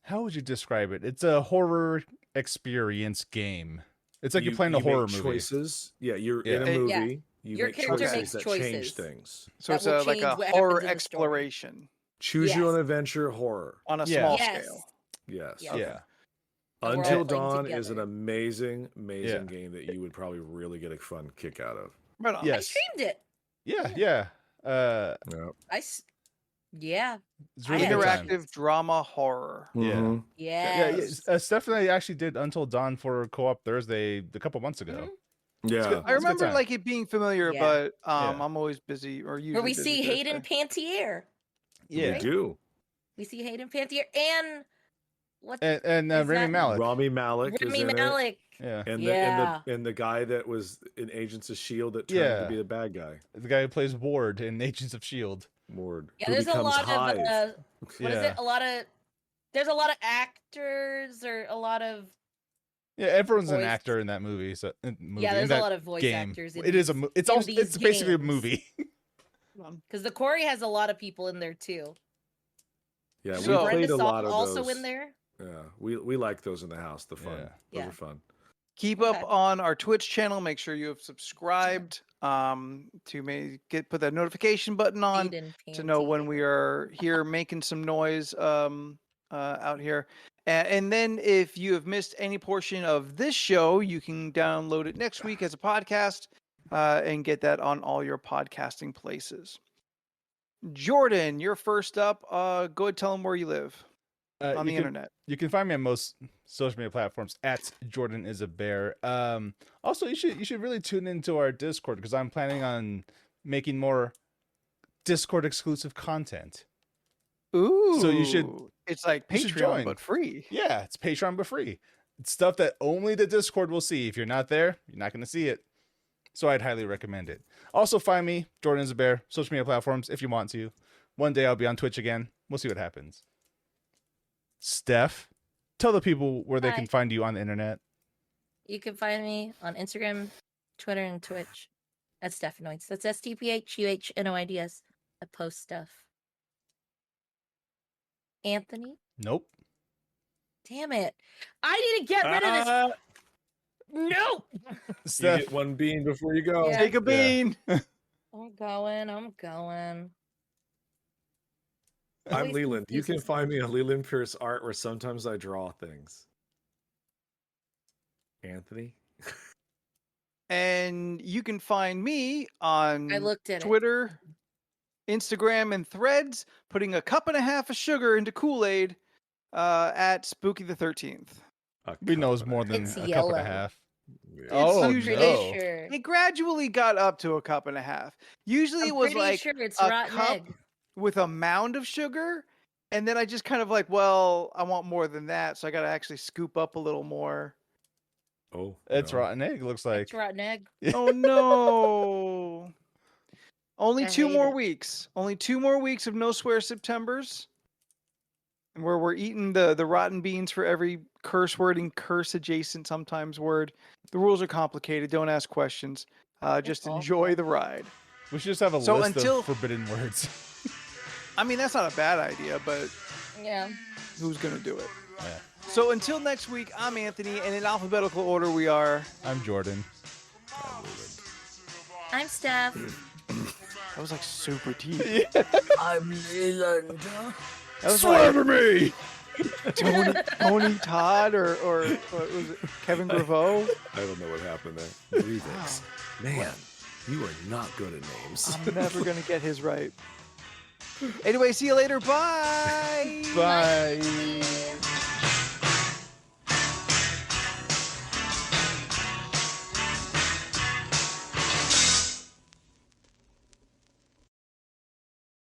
How would you describe it? It's a horror experience game. It's like you're playing a you horror make movie. choices. Yeah, you're Yeah. in a Yeah. movie. You Your make character choices makes that choices. change things. So That it's will like change a what horror happens in the story. exploration Choose your Yes. own adventure horror. on a Yeah. small Yes. scale. Yes. Yeah. Yeah. And we're all Until playing Dawn is an together. amazing Yeah. game that you would probably really get a fun kick out of. Right on. Yeah. I Yes. streamed it. Yeah. Yeah. Yeah. It's really good time. Interactive drama horror. Yeah. Mhm. Yes. Steph and I actually did Until Dawn for Co-op Thursday a couple months ago. Mhm. Yeah. good. I It's a good remember time. like it being familiar, Yeah. but Yeah. I'm always busy or usually Where we busy see Hayden Thursday. Pantier. Yeah. We do. We see Hayden Pantier and what? And Is Rami that- Malek. Rami Malek is Rami in Malek. Yeah. it. And Yeah. the guy that was in Agents of S.H.I.E.L.D. that turned out Yeah. to be the bad guy. The guy who plays Ward in Agents of S.H.I.E.L.D. Ward. Yeah, who there's a becomes lot Hive. of what is Yeah. it? There's a lot of actors or a lot of Yeah, everyone's an Voice. actor in that movie. So in there's a that lot of voice game. actors. It is it's in also these it's basically a games. movie. Because the quarry has a lot of people in there too. Yeah, we So- played Brenda a Song lot of also those. in there. Yeah, we like those in the house. The fun. Yeah. Those Yeah. are fun. Keep Okay. up on our Twitch channel. Make sure you have subscribed to put that notification button on Hayden to know when Pantier. we are here making some noise out here. And then if you have missed any portion of this show, you can download it next week as a podcast and get that on all your podcasting places. Jordan, you're first up. Go ahead, tell them where you live on the internet. You can find me on most social media platforms at Jordan is a Bear. Also, you should really tune into our Discord because I'm planning on making more Discord exclusive content. Ooh. So you should- It's like you should Patreon, join. but free. Yeah, it's Patreon but free. It's stuff that only the Discord will see. If you're not there, you're not going to see it. So I'd highly recommend it. Also, find me, Jordan is a Bear, social media platforms if you want to. One day I'll be on Twitch again. We'll see what happens. Steph, tell the people where they Hi. can find you on the internet. You can find me on Instagram, Twitter, and Twitch at Stephanoids. That's STPHUHNOIDS. I post stuff. Anthony? Nope. Damn it. I need to get rid of this. No. You Steph, get one bean before you go. Yeah. Take a bean. I'm going. I'm Always Leland. You can confuses find me. me on Leland Pierce Art, where sometimes I draw things. Anthony. And you can find me on I looked at Twitter, Instagram, and Threads, putting a cup and a half of sugar into Kool-Aid At Spooky the 13th. We know it's more than It's a cup and yellow. a half. Yeah. Oh, I'm usually- pretty no. sure. It gradually got up to a cup and a half. Usually I'm it was pretty like sure it's a rotten cup egg. with a mound of sugar, and then I just kind of like, well, I want more than that, so I got to actually scoop up a little more. Oh, It's no. rotten egg, looks like. It's rotten egg. Oh no! Only I 2 hate more it. weeks. Only 2 more weeks of no swear Septembers, and where we're eating the rotten beans for every curse word and curse adjacent sometimes word. The rules are complicated. Don't ask questions. Just awful. enjoy the ride. We should just have a So list until- of forbidden words. I mean, that's not a bad idea, but Yeah. who's gonna do it? Yeah. So until next week, I'm Anthony, and in alphabetical order we are. I'm Jordan. I'm Steph. That was like super deep. I'm Leland. That was Swear like to me! Tony Todd or what was it, Kevin Graveau? I don't know what happened there. Remix. Man, you are not good at names. I'm never gonna get his right. Anyway, see you later. Bye. Bye.